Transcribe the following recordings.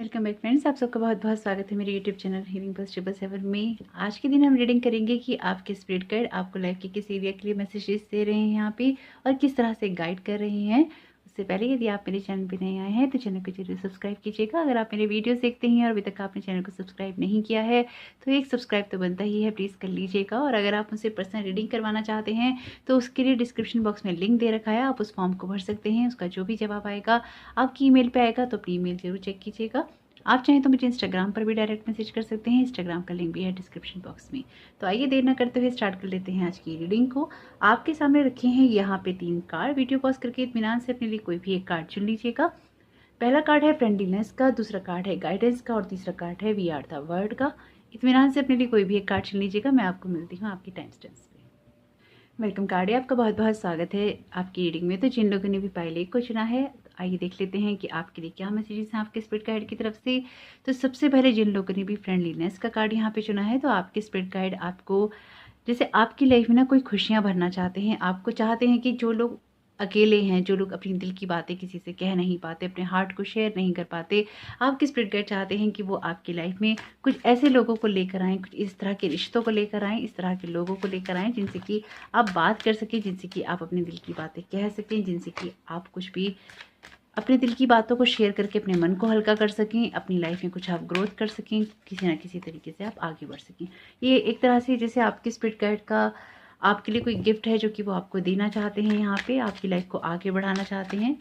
Welcome back friends, आप सबका बहुत बहुत स्वागत है मेरे यूट्यूब चैनल हीलिंग पॉज 777 में। आज के दिन हम रीडिंग करेंगे कि आपके स्पिरिट गाइड आपको लाइफ के किस एरिया के लिए मैसेजेस दे रहे हैं यहाँ पे और किस तरह से गाइड कर रहे हैं। उससे पहले यदि आप मेरे चैनल पे नए आए हैं तो चैनल को जरूर सब्सक्राइब कीजिएगा। अगर आप मेरे वीडियोस देखते हैं और अभी तक आपने चैनल को सब्सक्राइब नहीं किया है तो एक सब्सक्राइब तो बनता ही है, प्लीज़ कर लीजिएगा। और अगर आप मुझसे पर्सनल रीडिंग करवाना चाहते हैं तो उसके लिए डिस्क्रिप्शन बॉक्स में लिंक दे रखा है, आप उस फॉर्म को भर सकते हैं। उसका जो भी जवाब आएगा आपकी ईमेल पे आएगा, तो अपनी ईमेल जरूर चेक कीजिएगा। आप चाहें तो मुझे इंस्टाग्राम पर भी डायरेक्ट मैसेज कर सकते हैं, इंस्टाग्राम का लिंक भी है डिस्क्रिप्शन बॉक्स में। तो आइए देर ना करते हुए स्टार्ट कर लेते हैं आज की रीडिंग को। आपके सामने रखे हैं यहाँ पे 3 कार्ड। वीडियो पॉज करके इत्मीनान से अपने लिए कोई भी एक कार्ड चुन लीजिएगा। पहला कार्ड है फ्रेंडलीनेस का, दूसरा कार्ड है गाइडेंस का और तीसरा कार्ड है वी आर द वर्ड का। इत्मीनान से अपने लिए कोई भी एक कार्ड चुन लीजिएगा। मैं आपको मिलती हूँ आपकी टाइम स्टैम्प्स पे। वेलकम कार्ड है, आपका बहुत बहुत स्वागत है आपकी रीडिंग में। तो जिन लोगों ने भी पहले को चुना है, आइए देख लेते हैं कि आपके लिए क्या मैसेजेस हैं आपके स्पिरिट गाइड की तरफ से। तो सबसे पहले जिन लोगों ने भी फ्रेंडलीनेस का कार्ड यहाँ पे चुना है, तो आपके स्पिरिट गाइड आपको जैसे आपकी लाइफ में ना कोई खुशियाँ भरना चाहते हैं। आपको चाहते हैं कि जो लोग अकेले हैं, जो लोग अपनी दिल की बातें किसी से कह नहीं पाते, अपने हार्ट को शेयर नहीं कर पाते, आपके स्पिरिट गाइड चाहते हैं कि वो आपकी लाइफ में कुछ ऐसे लोगों को लेकर आएँ, कुछ इस तरह के रिश्तों को लेकर आएँ, इस तरह के लोगों को लेकर आएँ जिनसे कि आप बात कर सकें, जिनसे कि आप अपने दिल की बातें कह सकें, जिनसे कि आप कुछ भी अपने दिल की बातों को शेयर करके अपने मन को हल्का कर सकें, अपनी लाइफ में कुछ आप ग्रोथ कर सकें, किसी ना किसी तरीके से आप आगे बढ़ सकें। ये एक तरह से जैसे आपके स्पिरिट गाइड का आपके लिए कोई गिफ्ट है जो कि वो आपको देना चाहते हैं, यहाँ पे आपकी लाइफ को आगे बढ़ाना चाहते हैं।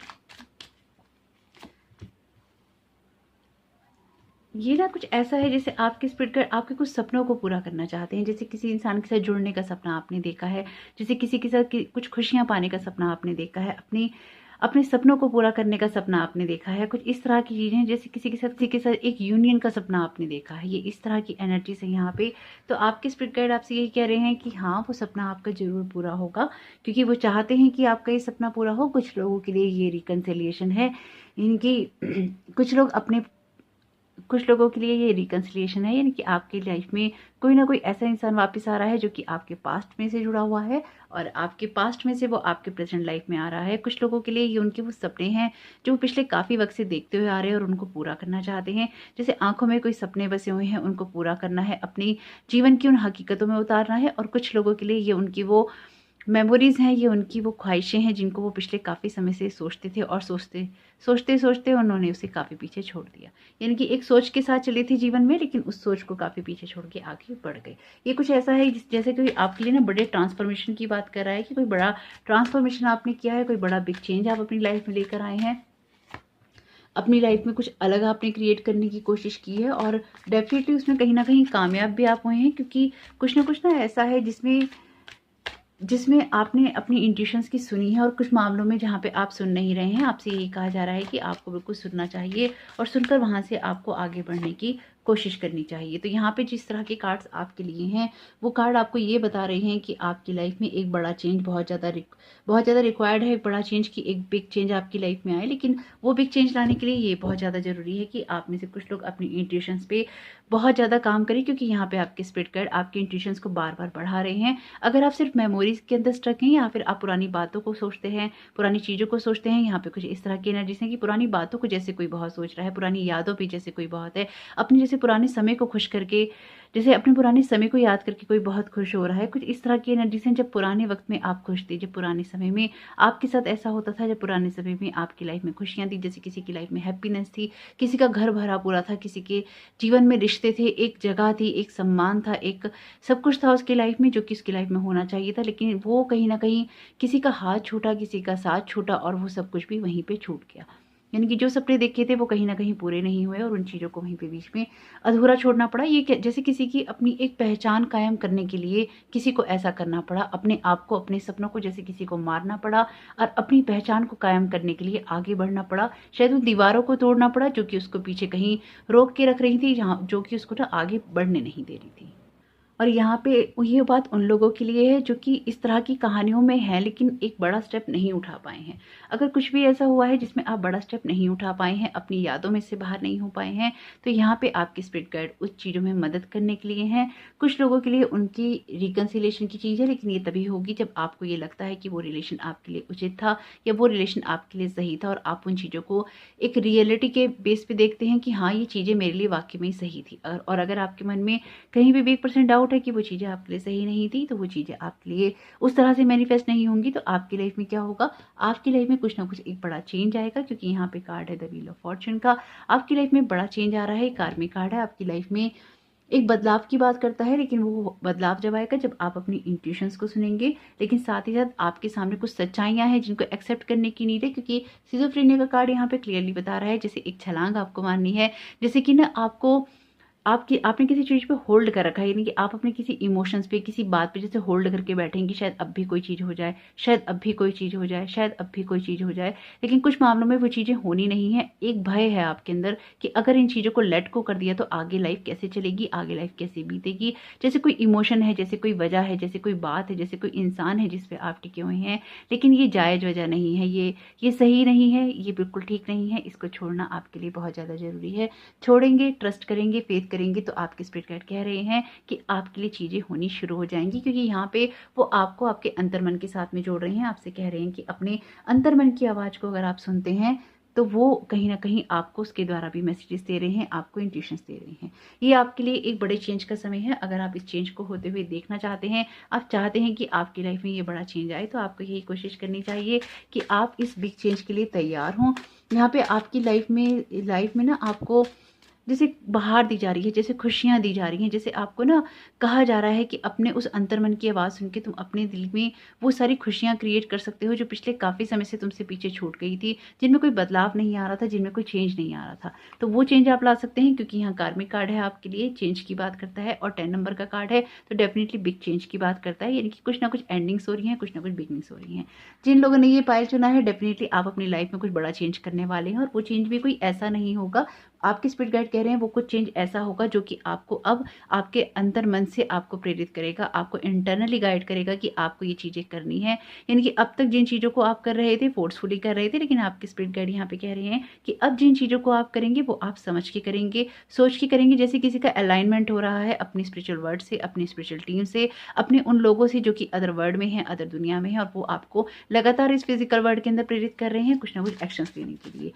ये ना कुछ ऐसा है जैसे आपके स्पिरिट गाइड आपके कुछ सपनों को पूरा करना चाहते हैं। जैसे किसी इंसान के साथ जुड़ने का सपना आपने देखा है, जैसे किसी के साथ कुछ खुशियां पाने का सपना आपने देखा है, अपनी अपने सपनों को पूरा करने का सपना आपने देखा है। कुछ इस तरह की चीज़ें, जैसे किसी के साथ एक यूनियन का सपना आपने देखा है। ये इस तरह की एनर्जी से यहाँ पे तो आपके स्पिरिट गाइड आपसे यही कह रहे हैं कि हाँ, वो सपना आपका ज़रूर पूरा होगा, क्योंकि वो चाहते हैं कि आपका ये सपना पूरा हो। कुछ लोगों के लिए ये रिकन्सिलिएशन है, इनकी कुछ लोगों के लिए ये रिकन्सिलिएशन है, यानी कि आपकी लाइफ में कोई ना कोई ऐसा इंसान वापस आ रहा है जो कि आपके पास्ट में से जुड़ा हुआ है और आपके पास्ट में से वो आपके प्रेजेंट लाइफ में आ रहा है। कुछ लोगों के लिए ये उनके वो सपने हैं जो वो पिछले काफ़ी वक्त से देखते हुए आ रहे हैं और उनको पूरा करना चाहते हैं। जैसे आंखों में कोई सपने बसे हुए हैं, उनको पूरा करना है, अपनी जीवन की उन हकीकतों में उतारना है। और कुछ लोगों के लिए ये उनकी वो मेमोरीज़ हैं, ये उनकी वो ख्वाहिशें हैं जिनको वो पिछले काफ़ी समय से सोचते थे और सोचते उन्होंने उसे काफ़ी पीछे छोड़ दिया। यानी कि एक सोच के साथ चले थे जीवन में, लेकिन उस सोच को काफ़ी पीछे छोड़ के आगे बढ़ गए। ये कुछ ऐसा है जैसे कोई आपके लिए ना बड़े ट्रांसफॉर्मेशन की बात कर रहा है कि कोई बड़ा ट्रांसफॉर्मेशन आपने किया है, कोई बड़ा बिग चेंज आप अपनी लाइफ में लेकर आए हैं, अपनी लाइफ में कुछ अलग आपने क्रिएट करने की कोशिश की है और डेफिनेटली उसमें कहीं ना कहीं कामयाब भी आप हुए हैं। क्योंकि कुछ ना ऐसा है जिसमें आपने अपनी इंट्यूशंस की सुनी है और कुछ मामलों में जहाँ पे आप सुन नहीं रहे हैं, आपसे यही कहा जा रहा है कि आपको बिल्कुल सुनना चाहिए और सुनकर वहाँ से आपको आगे बढ़ने की कोशिश करनी चाहिए। तो यहाँ पे जिस तरह के कार्ड्स आपके लिए हैं, वो कार्ड आपको ये बता रहे हैं कि आपकी लाइफ में एक बड़ा चेंज बहुत ज़्यादा रिक्वायर्ड है। एक बड़ा चेंज की एक बिग चेंज आपकी लाइफ में आए, लेकिन वो बिग चेंज लाने के लिए ये बहुत ज़्यादा ज़रूरी है कि आप में से कुछ लोग अपनी इंट्यूशंस पे बहुत ज़्यादा काम करें, क्योंकि यहाँ पे आपके स्पिरिट गाइड आपके इंट्यूशंस को बार बार बढ़ा रहे हैं। अगर आप सिर्फ मेमोरीज के अंदर स्ट्रक हैं या फिर आप पुरानी बातों को सोचते हैं, पुरानी चीज़ों को सोचते हैं, यहाँ पे कुछ इस तरह की एनर्जीज हैं कि पुरानी बातों को जैसे कोई बहुत सोच रहा है, पुरानी यादों पे जैसे कोई बहुत है, अपने जैसे पुराने समय को खुश करके, जैसे अपने पुराने समय को याद करके कोई बहुत खुश हो रहा है। कुछ इस तरह की एनर्जीज हैं जब पुराने वक्त में आप खुश थे, जब पुराने समय में आपके साथ ऐसा होता था, जब पुराने समय में आपकी लाइफ में खुशियाँ थी, जैसे किसी की लाइफ में हैप्पीनेस थी, किसी का घर भरा पूरा था, किसी के जीवन में रिश्ते थे, एक जगह थी, एक सम्मान था, एक सब कुछ था उसकी लाइफ में जो कि उसकी लाइफ में होना चाहिए था, लेकिन वो कहीं ना कहीं किसी का हाथ छूटा, किसी का साथ छूटा और वो सब कुछ भी वहीं पे छूट गया। यानी कि जो सपने देखे थे वो कहीं ना कहीं पूरे नहीं हुए और उन चीज़ों को वहीं पे बीच में अधूरा छोड़ना पड़ा। ये जैसे किसी की अपनी एक पहचान कायम करने के लिए किसी को ऐसा करना पड़ा, अपने आप को, अपने सपनों को जैसे किसी को मारना पड़ा और अपनी पहचान को कायम करने के लिए आगे बढ़ना पड़ा। शायद उन दीवारों को तोड़ना पड़ा जो कि उसको पीछे कहीं रोक के रख रही थी, जहाँ जो कि उसको ना आगे बढ़ने नहीं दे रही थी। और यहाँ पे ये बात उन लोगों के लिए है जो कि इस तरह की कहानियों में है लेकिन एक बड़ा स्टेप नहीं उठा पाए हैं। अगर कुछ भी ऐसा हुआ है जिसमें आप बड़ा स्टेप नहीं उठा पाए हैं, अपनी यादों में से बाहर नहीं हो पाए हैं, तो यहाँ पे आपकी स्पिरिट गाइड उस चीज़ों में मदद करने के लिए हैं। कुछ लोगों के लिए उनकी रिकन्सिलेशन की चीज़ है, लेकिन ये तभी होगी जब आपको ये लगता है कि वो रिलेशन आपके लिए उचित था या वो रिलेशन आपके लिए सही था और आप उन चीज़ों को एक रियलिटी के बेस पे देखते हैं कि हाँ, ये चीज़ें मेरे लिए वाक़ई में सही थी। और अगर आपके मन में कहीं भी 1% डाउट है कि वो चीज़ें आपके लिए सही नहीं थी, तो वो चीज़ें आपके लिए उस तरह से मैनिफेस्ट नहीं होंगी, तो आपकी लाइफ में क्या होगा, आपकी लाइफ में कुछ ना कुछ एक बड़ा चेंज आएगा। क्योंकि यहाँ पे कार्ड है द व्हील ऑफ फॉर्च्यून का, आपकी लाइफ में बड़ा चेंज आ रहा है। कार्मिक कार्ड है, आपकी लाइफ में एक बदलाव की बात करता है, लेकिन वो बदलाव जब आएगा जब आप अपनी इंट्यूशंस को सुनेंगे, लेकिन साथ ही साथ आपके सामने कुछ सच्चाइयाँ हैं जिनको एक्सेप्ट करने की नीड है। क्योंकि सिजोफ्रेनिया का कार्ड यहाँ पे क्लियरली बता रहा है जैसे एक छलांग आपको मारनी है, जैसे कि ना आपको आपने किसी चीज़ पे होल्ड कर रखा है, यानी कि आप अपने किसी इमोशंस पे, किसी बात पे जैसे होल्ड करके बैठेंगे, शायद अब भी कोई चीज़ हो जाए, शायद अब भी कोई चीज़ हो जाए, शायद अब भी कोई चीज़ हो जाए, लेकिन कुछ मामलों में वो चीज़ें होनी नहीं है। एक भय है आपके अंदर कि अगर इन चीज़ों को लेट को कर दिया तो आगे लाइफ कैसे चलेगी, आगे लाइफ कैसे बीतेगी। जैसे कोई इमोशन है, जैसे कोई वजह है, जैसे कोई बात है, जैसे कोई इंसान है जिस पे आप टिके हुए हैं, लेकिन ये जायज़ वजह नहीं है, ये सही नहीं है, ये बिल्कुल ठीक नहीं है। इसको छोड़ना आपके लिए बहुत ज़्यादा ज़रूरी है। छोड़ेंगे, ट्रस्ट करेंगे, फेथ करेंगे, तो आपके स्पिरिट गाइड कह रहे हैं कि आपके लिए चीज़ें होनी शुरू हो जाएंगी। क्योंकि यहाँ पे वो आपको आपके अंतर्मन के साथ में जोड़ रहे हैं। आपसे कह रहे हैं कि अपने अंतर्मन की आवाज़ को अगर आप सुनते हैं तो वो कहीं ना कहीं आपको उसके द्वारा भी मैसेजेस दे रहे हैं, आपको इंट्यूशंस दे रहे हैं। ये आपके लिए एक बड़े चेंज का समय है। अगर आप इस चेंज को होते हुए देखना चाहते हैं, आप चाहते हैं कि आपकी लाइफ में ये बड़ा चेंज आए, तो आपको यही कोशिश करनी चाहिए कि आप इस बिग चेंज के लिए तैयार हों। यहाँ पे आपकी लाइफ में ना आपको जैसे बहार दी जा रही है, जैसे खुशियाँ दी जा रही हैं, जैसे आपको ना कहा जा रहा है कि अपने उस अंतर्मन की आवाज़ सुन के तुम अपने दिल में वो सारी खुशियाँ क्रिएट कर सकते हो जो पिछले काफ़ी समय से तुमसे पीछे छूट गई थी, जिनमें कोई बदलाव नहीं आ रहा था, जिनमें कोई चेंज नहीं आ रहा था। तो वो चेंज आप ला सकते हैं, क्योंकि यहाँ कार्मिक कार्ड है आपके लिए, चेंज की बात करता है, और 10 नंबर का कार्ड है तो डेफिनेटली बिग चेंज की बात करता है। यानी कि कुछ ना कुछ एंडिंग्स हो रही हैं, कुछ ना कुछ बिगनिंग्स हो रही हैं। जिन लोगों ने ये पायल चुना है, डेफिनेटली आप अपनी लाइफ में कुछ बड़ा चेंज करने वाले हैं, और वो चेंज भी कोई ऐसा नहीं होगा। आपके स्पिरिट गाइड कह रहे हैं वो कुछ चेंज ऐसा होगा जो कि आपको अब आपके अंतर मन से आपको प्रेरित करेगा, आपको इंटरनली गाइड करेगा कि आपको ये चीज़ें करनी है। यानी कि अब तक जिन चीज़ों को आप कर रहे थे, फोर्सफुली कर रहे थे, लेकिन आपके स्पिरिट गाइड यहाँ पे कह रहे हैं कि अब जिन चीज़ों को आप करेंगे वो आप समझ के करेंगे, सोच के करेंगे। जैसे किसी का अलाइनमेंट हो रहा है अपनी स्पिरिचुअल वर्ड से, अपनी स्पिरिचुअल टीम से, अपने उन लोगों से जो कि अदर वर्ल्ड में है, अदर दुनिया में है, और वो आपको लगातार इस फिजिकल वर्ल्ड के अंदर प्रेरित कर रहे हैं कुछ ना कुछ एक्शंस लेने के लिए।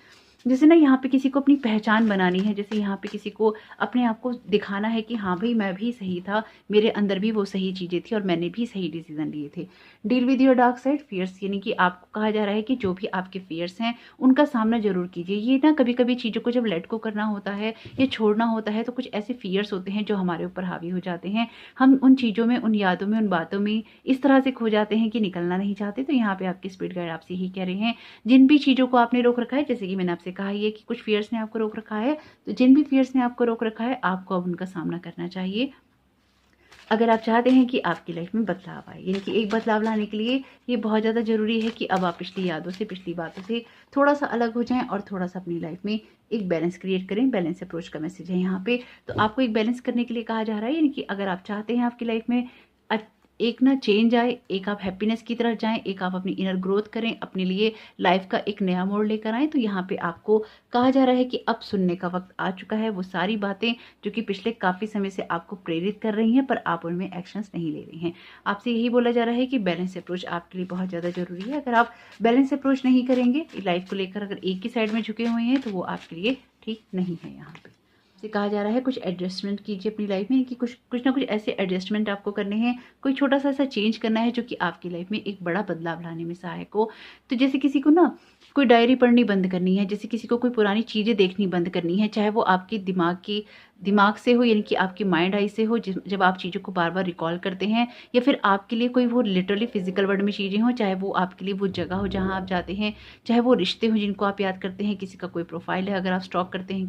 जैसे ना यहाँ पे किसी को अपनी पहचान बनानी है, जैसे यहाँ पे किसी को अपने आप को दिखाना है कि हाँ भाई मैं भी सही था, मेरे अंदर भी वो सही चीज़ें थी और मैंने भी सही डिसीजन लिए थे। Deal with your dark side fears, यानी कि आपको कहा जा रहा है कि जो भी आपके फियर्स हैं उनका सामना जरूर कीजिए। ये ना कभी कभी चीज़ों को जब लेट को करना होता है या छोड़ना होता है तो कुछ ऐसे फियर्स होते हैं जो हमारे ऊपर हावी हो जाते हैं। हम उन चीज़ों में, उन यादों में, उन बातों में इस तरह से खो जाते हैं कि निकलना नहीं चाहते। तो यहाँ पे आपके स्पिरिट गाइड आपसे यही कह रहे हैं, जिन भी चीज़ों को आपने रोक रखा है, जैसे कि मैंने आपसे कहा है कि कुछ फियर्स ने आपको रोक रखा है, तो जिन भी फियर्स ने आपको रोक रखा है आपको अब उनका सामना करना चाहिए। अगर आप चाहते हैं कि आपकी लाइफ में बदलाव आए, यानी कि एक बदलाव लाने के लिए ये बहुत ज़्यादा ज़रूरी है कि अब आप पिछली यादों से, पिछली बातों से थोड़ा सा अलग हो जाएं और थोड़ा सा अपनी लाइफ में एक बैलेंस क्रिएट करें। बैलेंस अप्रोच का मैसेज है यहाँ पे। तो आपको एक बैलेंस करने के लिए कहा जा रहा है, यानी कि अगर आप चाहते हैं आपकी लाइफ में एक ना चेंज आए, एक आप हैप्पीनेस की तरफ जाएं, एक आप अपनी इनर ग्रोथ करें, अपने लिए लाइफ का एक नया मोड़ लेकर आएँ, तो यहाँ पे आपको कहा जा रहा है कि अब सुनने का वक्त आ चुका है। वो सारी बातें जो कि पिछले काफ़ी समय से आपको प्रेरित कर रही हैं पर आप उनमें एक्शंस नहीं ले रही हैं, आपसे यही बोला जा रहा है कि बैलेंस अप्रोच आपके लिए बहुत ज़्यादा ज़रूरी है। अगर आप बैलेंस अप्रोच नहीं करेंगे लाइफ को लेकर, अगर एक ही साइड में झुके हुए हैं, तो वो आपके लिए ठीक नहीं है। यहाँ पे से कहा जा रहा है कुछ एडजस्टमेंट कीजिए अपनी लाइफ में, कि कुछ ना कुछ ऐसे एडजस्टमेंट आपको करने हैं, कोई छोटा सा ऐसा चेंज करना है जो कि आपकी लाइफ में एक बड़ा बदलाव लाने में सहायक हो। तो जैसे किसी को ना कोई डायरी पढ़नी बंद करनी है, जैसे किसी को कोई पुरानी चीज़ें देखनी बंद करनी है, चाहे वो आपके दिमाग से हो, यानी कि आपकी माइंड आई से हो, जब आप चीज़ों को बार बार रिकॉल करते हैं, या फिर आपके लिए कोई वो लिटरली फिजिकल वर्ल्ड में चीज़ें हों, चाहे वो आपके लिए वो जगह हो जहाँ आप जाते हैं, चाहे वो रिश्ते हों जिनको आप याद करते हैं, किसी का कोई प्रोफाइल है अगर आप स्टॉक करते हैं,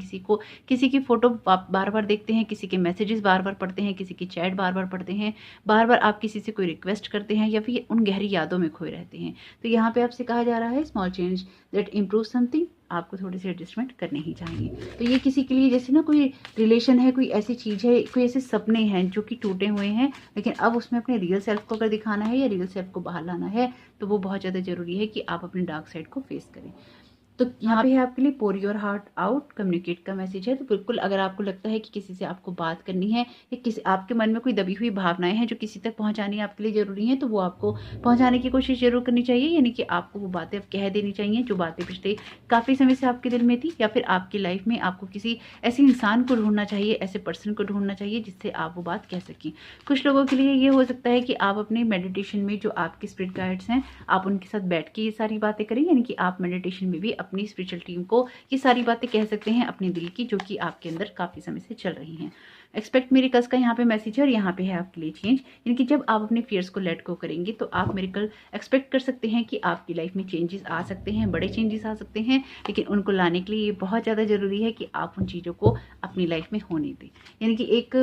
किसी की फ़ोटो बार बार देखते हैं, किसी के मैसेजेस बार बार पढ़ते हैं, किसी की चैट बार बार पढ़ते हैं, बार बार आप किसी से कोई रिक्वेस्ट करते हैं, या फिर उन गहरी यादों में खोए रहते हैं। तो यहाँ पे आपसे कहा जा रहा है small change that improve something. आपको थोड़े से एडजस्टमेंट करने ही चाहिए। तो ये किसी के लिए जैसे ना कोई रिलेशन है, कोई ऐसी चीज़ है, कोई ऐसे सपने हैं जो कि टूटे हुए हैं, लेकिन अब उसमें अपने रियल सेल्फ को अगर दिखाना है या रियल सेल्फ को बाहर लाना है तो वो बहुत ज़्यादा ज़रूरी है कि आप अपने डार्क साइड को फेस करें। तो यहाँ पे है आपके लिए पोर योर हार्ट आउट, कम्युनिकेट का मैसेज है। तो बिल्कुल अगर आपको लगता है कि किसी से आपको बात करनी है या किसी आपके मन में कोई दबी हुई भावनाएं हैं जो किसी तक पहुंचानी आपके लिए ज़रूरी है, तो वो आपको पहुंचाने की कोशिश जरूर करनी चाहिए। यानी कि आपको वो बातें अब कह देनी चाहिए जो बातें पिछले काफ़ी समय से आपके दिल में थी, या फिर आपकी लाइफ में आपको किसी ऐसे इंसान को ढूंढना चाहिए, ऐसे पर्सन को ढूंढना चाहिए जिससे आप वो बात कह सकें। कुछ लोगों के लिए ये हो सकता है कि आप अपने मेडिटेशन में जो आपके स्पिरिट गाइड्स हैं, आप उनके साथ बैठ के ये सारी बातें करें। यानी कि आप मेडिटेशन में भी अपनी स्पिरिचुअल टीम को ये सारी बातें कह सकते हैं अपने दिल की, जो कि आपके अंदर काफ़ी समय से चल रही हैं। एक्सपेक्ट मिरेकल्स का यहाँ पे मैसेज है और यहाँ पे है आपके लिए चेंज। यानी कि जब आप अपने फियर्स को लेट गो करेंगे तो आप मिरेकल एक्सपेक्ट कर सकते हैं कि आपकी लाइफ में चेंजेस आ सकते हैं, बड़े चेंजेस आ सकते हैं, लेकिन उनको लाने के लिए ये बहुत ज़्यादा ज़रूरी है कि आप उन चीज़ों को अपनी लाइफ में होने दें। यानी कि एक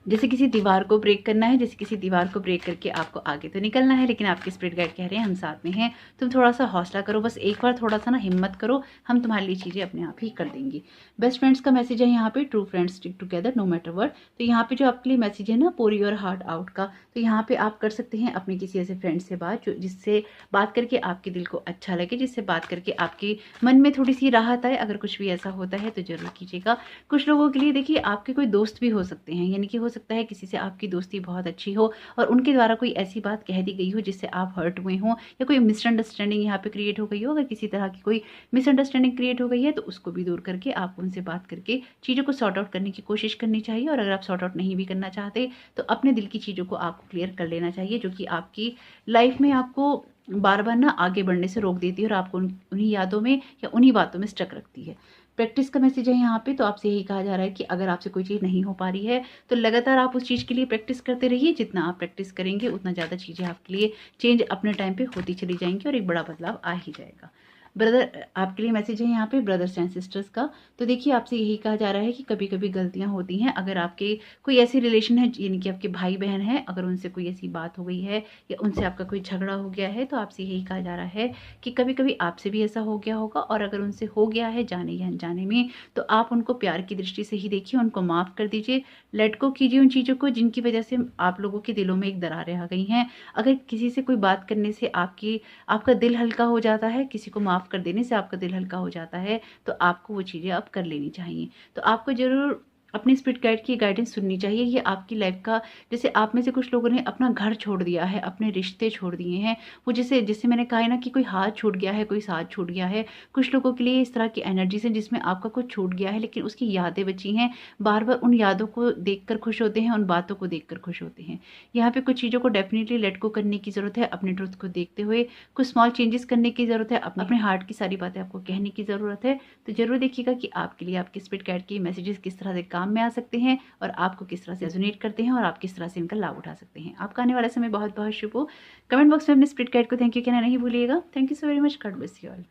जैसे किसी दीवार को ब्रेक करना है, जैसे किसी दीवार को ब्रेक करके आपको आगे तो निकलना है, लेकिन आपके स्पिरिट गाइड कह रहे हैं हम साथ में हैं, तुम थोड़ा सा हौसला करो, बस एक बार थोड़ा सा ना हिम्मत करो, हम तुम्हारे लिए चीज़ें अपने आप ही कर देंगे। बेस्ट फ्रेंड्स का मैसेज है यहाँ पे, true friends stick together no matter what. तो यहाँ पे जो आपके लिए मैसेज है ना पोर योर हार्ट आउट का, तो यहाँ पे आप कर सकते हैं अपने किसी ऐसे फ्रेंड से बात जो जिससे बात करके आपके दिल को अच्छा लगे, जिससे बात करके आपके मन में थोड़ी सी राहत आए। अगर कुछ भी ऐसा होता है तो जरूर कीजिएगा। कुछ लोगों के लिए देखिए आपके कोई दोस्त भी हो सकते हैं, यानी कि हो सकता है किसी से आपकी दोस्ती बहुत अच्छी हो और उनके द्वारा कोई ऐसी बात कह दी गई हो जिससे आप हर्ट हुए हों, या कोई मिसअंडरस्टैंडिंग यहाँ पे क्रिएट हो गई हो। अगर किसी तरह की कोई मिसअंडरस्टैंडिंग क्रिएट हो गई है तो उसको भी दूर करके आपको उनसे बात करके चीज़ों को सॉर्ट आउट करने की कोशिश करनी चाहिए। और अगर आप सॉर्ट आउट नहीं भी करना चाहते तो अपने दिल की चीज़ों को आपको क्लियर कर लेना चाहिए, जो कि आपकी लाइफ में आपको बार बार ना आगे बढ़ने से रोक देती है और आपको उन्हीं यादों में या उन्हीं बातों में स्टक रखती है। प्रैक्टिस का मैसेज है यहाँ पे, तो आपसे यही कहा जा रहा है कि अगर आपसे कोई चीज़ नहीं हो पा रही है तो लगातार आप उस चीज़ के लिए प्रैक्टिस करते रहिए। जितना आप प्रैक्टिस करेंगे उतना ज़्यादा चीज़ें आपके लिए चेंज अपने टाइम पे होती चली जाएंगी और एक बड़ा बदलाव आ ही जाएगा। ब्रदर आपके लिए मैसेज है यहाँ पे ब्रदर्स एंड सिस्टर्स का। तो देखिए आपसे यही कहा जा रहा है कि कभी कभी गलतियाँ होती हैं। अगर आपके कोई ऐसी रिलेशन है, यानी कि आपके भाई बहन है, अगर उनसे कोई ऐसी बात हो गई है या उनसे आपका कोई झगड़ा हो गया है, तो आपसे यही कहा जा रहा है कि कभी कभी आपसे भी ऐसा हो गया होगा। और अगर उनसे हो गया है जाने या अनजाने में, तो आप उनको प्यार की दृष्टि से ही देखिए, उनको माफ़ कर दीजिए, लेट गो कीजिए उन चीज़ों को जिनकी वजह से आप लोगों के दिलों में एक दरारें आ गई हैं। अगर किसी से कोई बात करने से आपका दिल हल्का हो जाता है, किसी को माफ़ कर देने से आपका दिल हल्का हो जाता है, तो आपको वो चीज़ें अब कर लेनी चाहिए। तो आपको ज़रूर अपनी स्पिरिट गाइड की गाइडेंस सुननी चाहिए। ये आपकी लाइफ का, जैसे आप में से कुछ लोगों ने अपना घर छोड़ दिया है, अपने रिश्ते छोड़ दिए हैं, वो जैसे मैंने कहा है ना कि कोई हाथ छूट गया है, कोई साथ छूट गया है। कुछ लोगों के लिए इस तरह की एनर्जीज हैं जिसमें आपका कुछ छूट गया है लेकिन उसकी यादें बची हैं। बार बार उन यादों को देखकर खुश होते हैं, उन बातों को देखकर खुश होते हैं। यहाँ पे कुछ चीज़ों को डेफिनेटली लेट गो करने की ज़रूरत है। अपने ट्रुथ को देखते हुए कुछ स्मॉल चेंजेस करने की ज़रूरत है। अपने हार्ट की सारी बातें आपको कहने की ज़रूरत है। तो जरूर देखिएगा कि आपके लिए आपके स्पिरिट गाइड के मैसेजेस किस तरह से काम में आ सकते हैं और आपको किस तरह से रेजोनेट करते हैं और आप किस तरह से इनका लाभ उठा सकते हैं। आपका आने वाला समय बहुत बहुत शुभ हो। कमेंट बॉक्स में अपने स्पिरिट गाइड को थैंक यू कहना नहीं भूलिएगा। Thank you so very much. God bless you all.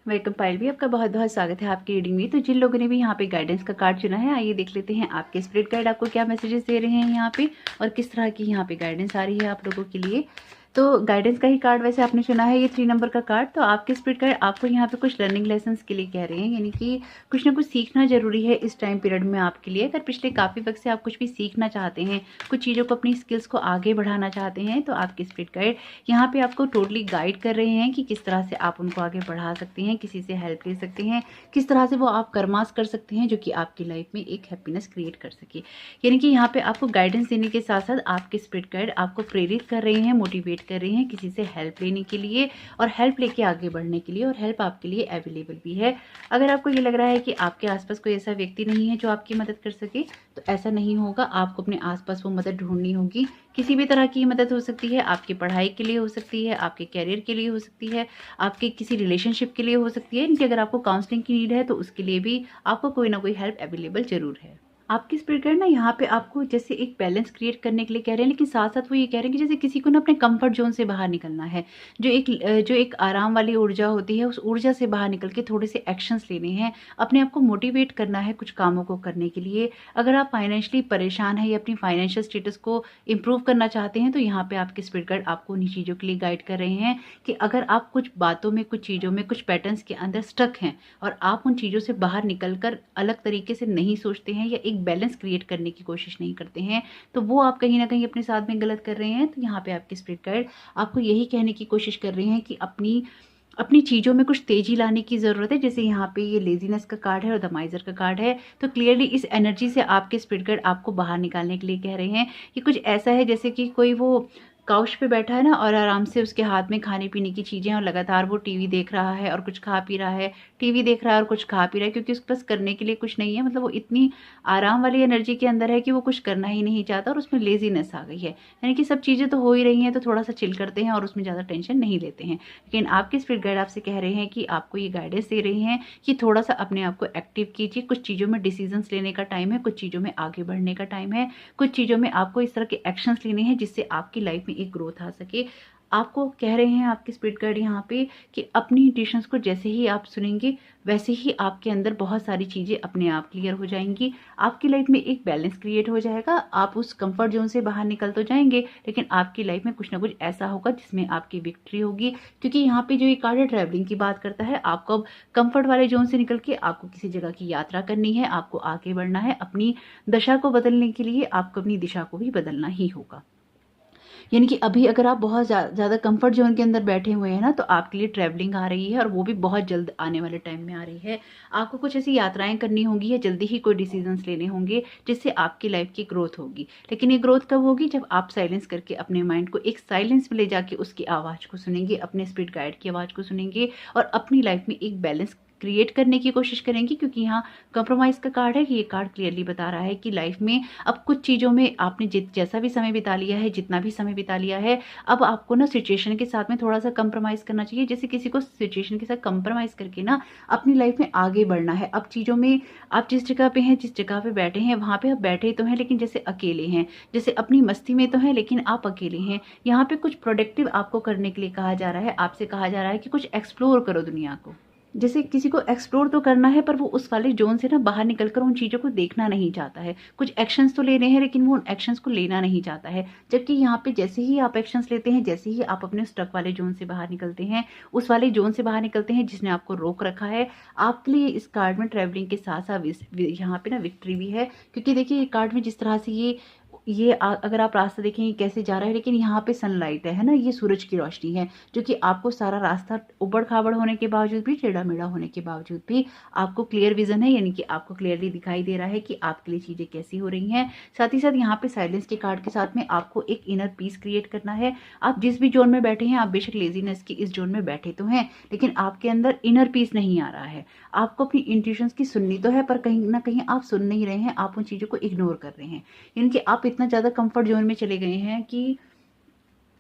Welcome Payal भी, आपका बहुत बहुत स्वागत है आपकी रीडिंग में। तो जिन लोगों ने भी यहाँ पे गाइडेंस का कार्ड चुना है, आइए देख लेते हैं आपके स्पिरिट गाइड आपको क्या मैसेजेस दे रहे हैं यहाँ पे और किस तरह की यहाँ पे गाइडेंस आ रही है आप लोगों के लिए। तो गाइडेंस का ही कार्ड वैसे आपने चुना है, ये 3 नंबर का कार्ड। तो आपके स्पिरिट गाइड आपको यहाँ पे कुछ लर्निंग लेसन्स के लिए कह रहे हैं, यानी कि कुछ ना कुछ सीखना जरूरी है इस टाइम पीरियड में आपके लिए। अगर पिछले काफ़ी वक्त से आप कुछ भी सीखना चाहते हैं, कुछ चीज़ों को, अपनी स्किल्स को आगे बढ़ाना चाहते हैं, तो आपके स्पिरिट गाइड यहाँ पे आपको टोटली गाइड कर रहे हैं कि किस तरह से आप उनको आगे बढ़ा सकते हैं, किसी से हेल्प ले सकते हैं, किस तरह से वो आप कर्मास कर सकते हैं जो कि आपकी लाइफ में एक हैप्पीनेस क्रिएट कर सके। यानी कि यहाँ पे आपको गाइडेंस देने के साथ साथ आपके स्पिरिट गाइड आपको प्रेरित कर रहे हैं, मोटिवेट कर रहे हैं किसी से हेल्प लेने के लिए और हेल्प लेके आगे बढ़ने के लिए, और हेल्प आपके लिए अवेलेबल भी है। अगर आपको ये लग रहा है कि आपके आसपास कोई ऐसा व्यक्ति नहीं है जो आपकी मदद कर सके, तो ऐसा नहीं होगा। आपको अपने आसपास वो मदद ढूंढनी होगी। किसी भी तरह की मदद हो सकती है, आपकी पढ़ाई के लिए हो सकती है, आपके कैरियर के लिए हो सकती है, आपके किसी रिलेशनशिप के लिए हो सकती है। इनकी अगर आपको काउंसलिंग की नीड है तो उसके लिए भी आपको कोई ना कोई हेल्प अवेलेबल जरूर है। आपकी स्पिरिट गाइड ना यहाँ पे आपको जैसे एक बैलेंस क्रिएट करने के लिए कह रहे हैं, लेकिन साथ साथ वो ये कह रहे हैं कि जैसे किसी को ना अपने कंफर्ट जोन से बाहर निकलना है, जो एक आराम वाली ऊर्जा होती है, उस ऊर्जा से बाहर निकल के थोड़े से एक्शंस लेने हैं, अपने आप को मोटिवेट करना है कुछ कामों को करने के लिए। अगर आप फाइनेंशियली परेशान हैं या अपनी फाइनेंशियल स्टेटस को इम्प्रूव करना चाहते हैं, तो यहाँ पे आपके स्पिरिट गाइड आपको उन्हीं चीज़ों के लिए गाइड कर रहे हैं कि अगर आप कुछ बातों में, कुछ चीज़ों में, कुछ पैटर्न्स के अंदर स्टक हैं और आप उन चीज़ों से बाहर निकल कर अलग तरीके से नहीं सोचते हैं या एक बैलेंस क्रिएट करने की कोशिश नहीं करते हैं, तो वो आप कहीं ना कहीं अपने साथ में गलत कर रहे हैं। तो यहाँ पे आपके स्पिरिट गाइड आपको यही कहने की कोशिश कर रहे हैं कि अपनी चीज़ों में कुछ तेज़ी लाने की ज़रूरत है। जैसे यहाँ पे ये लेज़ीनेस का कार्ड है और द माइज़र का कार्ड है, तो क्लियरली इस एनर्जी से आपके स्पिरिट गाइड आपको बाहर निकालने के लिए कह रहे हैं कि कुछ ऐसा है जैसे कि कोई वो काउच पे बैठा है ना और आराम से उसके हाथ में खाने पीने की चीज़ें और लगातार वो टीवी देख रहा है और कुछ खा पी रहा है, टीवी देख रहा है और कुछ खा पी रहा है, क्योंकि उसके पास करने के लिए कुछ नहीं है। मतलब वो इतनी आराम वाली एनर्जी के अंदर है कि वो कुछ करना ही नहीं चाहता और उसमें लेजीनेस आ गई है, यानी कि सब चीज़ें तो हो ही रही हैं, तो थोड़ा सा चिल करते हैं और उसमें ज़्यादा टेंशन नहीं लेते हैं। लेकिन आपके स्पिरिट गाइड आपसे कह रहे हैं कि आपको ये गाइडेंस दे रहे हैं कि थोड़ा सा अपने आप को एक्टिव कीजिए, कुछ चीज़ों में डिसीजंस लेने का टाइम है, कुछ चीज़ों में आगे बढ़ने का टाइम है, कुछ चीज़ों में आपको इस तरह के एक्शंस लेने हैं जिससे आपकी लाइफ में एक ग्रोथ आ सके। आपको कह रहे हैं आपके स्पिरिट गाइड यहाँ पे कि अपनी इंट्यूशंस को जैसे ही आप सुनेंगे वैसे ही आपके अंदर बहुत सारी चीज़ें अपने आप क्लियर हो जाएंगी, आपकी लाइफ में एक बैलेंस क्रिएट हो जाएगा, आप उस कंफर्ट जोन से बाहर निकल तो जाएंगे, लेकिन आपकी लाइफ में कुछ ना कुछ ऐसा होगा जिसमें आपकी विक्ट्री होगी। क्योंकि यहाँ पे जो ये कार्ड है ट्रैवलिंग की बात करता है, आपको अब कंफर्ट वाले जोन से निकल के आपको किसी जगह की यात्रा करनी है, आपको आगे बढ़ना है, अपनी दशा को बदलने के लिए आपको अपनी दिशा को भी बदलना ही होगा। यानी कि अभी अगर आप बहुत ज़्यादा कंफर्ट जोन के अंदर बैठे हुए हैं ना, तो आपके लिए ट्रैवलिंग आ रही है और वो भी बहुत जल्द आने वाले टाइम में आ रही है। आपको कुछ ऐसी यात्राएं करनी होंगी या जल्दी ही कोई डिसीजंस लेने होंगे जिससे आपकी लाइफ की ग्रोथ होगी। लेकिन ये ग्रोथ कब होगी? जब आप साइलेंस करके अपने माइंड को एक साइलेंस में ले जाके उसकी आवाज़ को सुनेंगे, अपने स्पिरिट गाइड की आवाज़ को सुनेंगे और अपनी लाइफ में एक बैलेंस क्रिएट करने की कोशिश करेंगे। क्योंकि यहाँ कंप्रोमाइज़ का कार्ड है कि ये कार्ड क्लियरली बता रहा है कि लाइफ में अब कुछ चीज़ों में आपने जैसा भी समय बिता लिया है, जितना भी समय बिता लिया है, अब आपको ना सिचुएशन के साथ में थोड़ा सा कंप्रोमाइज़ करना चाहिए। जैसे किसी को सिचुएशन के साथ कंप्रोमाइज़ करके ना अपनी लाइफ में आगे बढ़ना है। अब चीज़ों में आप जिस जगह पे हैं, जिस जगह पे बैठे हैं, वहाँ पे आप बैठे तो हैं लेकिन जैसे अकेले हैं, जैसे अपनी मस्ती में तो हैं लेकिन आप अकेले हैं। यहाँ पे कुछ प्रोडक्टिव आपको करने के लिए कहा जा रहा है, आपसे कहा जा रहा है कि कुछ एक्सप्लोर करो दुनिया को। जैसे किसी को एक्सप्लोर तो करना है पर वो उस वाले जोन से ना बाहर निकलकर उन चीज़ों को देखना नहीं चाहता है। कुछ एक्शंस तो लेने हैं लेकिन वो उन एक्शंस को लेना नहीं चाहता है। जबकि यहाँ पे जैसे ही आप एक्शंस लेते हैं, जैसे ही आप अपने स्टक वाले जोन से बाहर निकलते हैं, उस वाले जोन से बाहर निकलते हैं जिसने आपको रोक रखा है, आपके लिए इस कार्ड में ट्रैवलिंग के साथ साथ यहाँ पे ना विक्ट्री भी है। क्योंकि देखिए ये कार्ड में जिस तरह से अगर आप रास्ता देखें ये कैसे जा रहा है, लेकिन यहाँ पे सनलाइट है ना, ये सूरज की रोशनी है जो कि आपको सारा रास्ता उबड़ खाबड़ होने के बावजूद भी, टेढ़ा मेढ़ा होने के बावजूद भी आपको क्लियर विजन है, यानी कि आपको क्लियरली दिखाई दे रहा है कि आपके लिए चीज़ें कैसी हो रही हैं। साथ ही साथ यहाँ पे साइलेंस के कार्ड के साथ में आपको एक इनर पीस क्रिएट करना है। आप जिस भी जोन में बैठे हैं, आप बेशक लेजीनेस की इस जोन में बैठे तो हैं, लेकिन आपके अंदर इनर पीस नहीं आ रहा है। आपको अपनी इंट्यूशंस की सुननी तो है पर कहीं ना कहीं आप सुन नहीं रहे हैं, आप उन चीज़ों को इग्नोर कर रहे हैं। यानी कि आप इतना ज़्यादा कंफर्ट जोन में चले गए हैं कि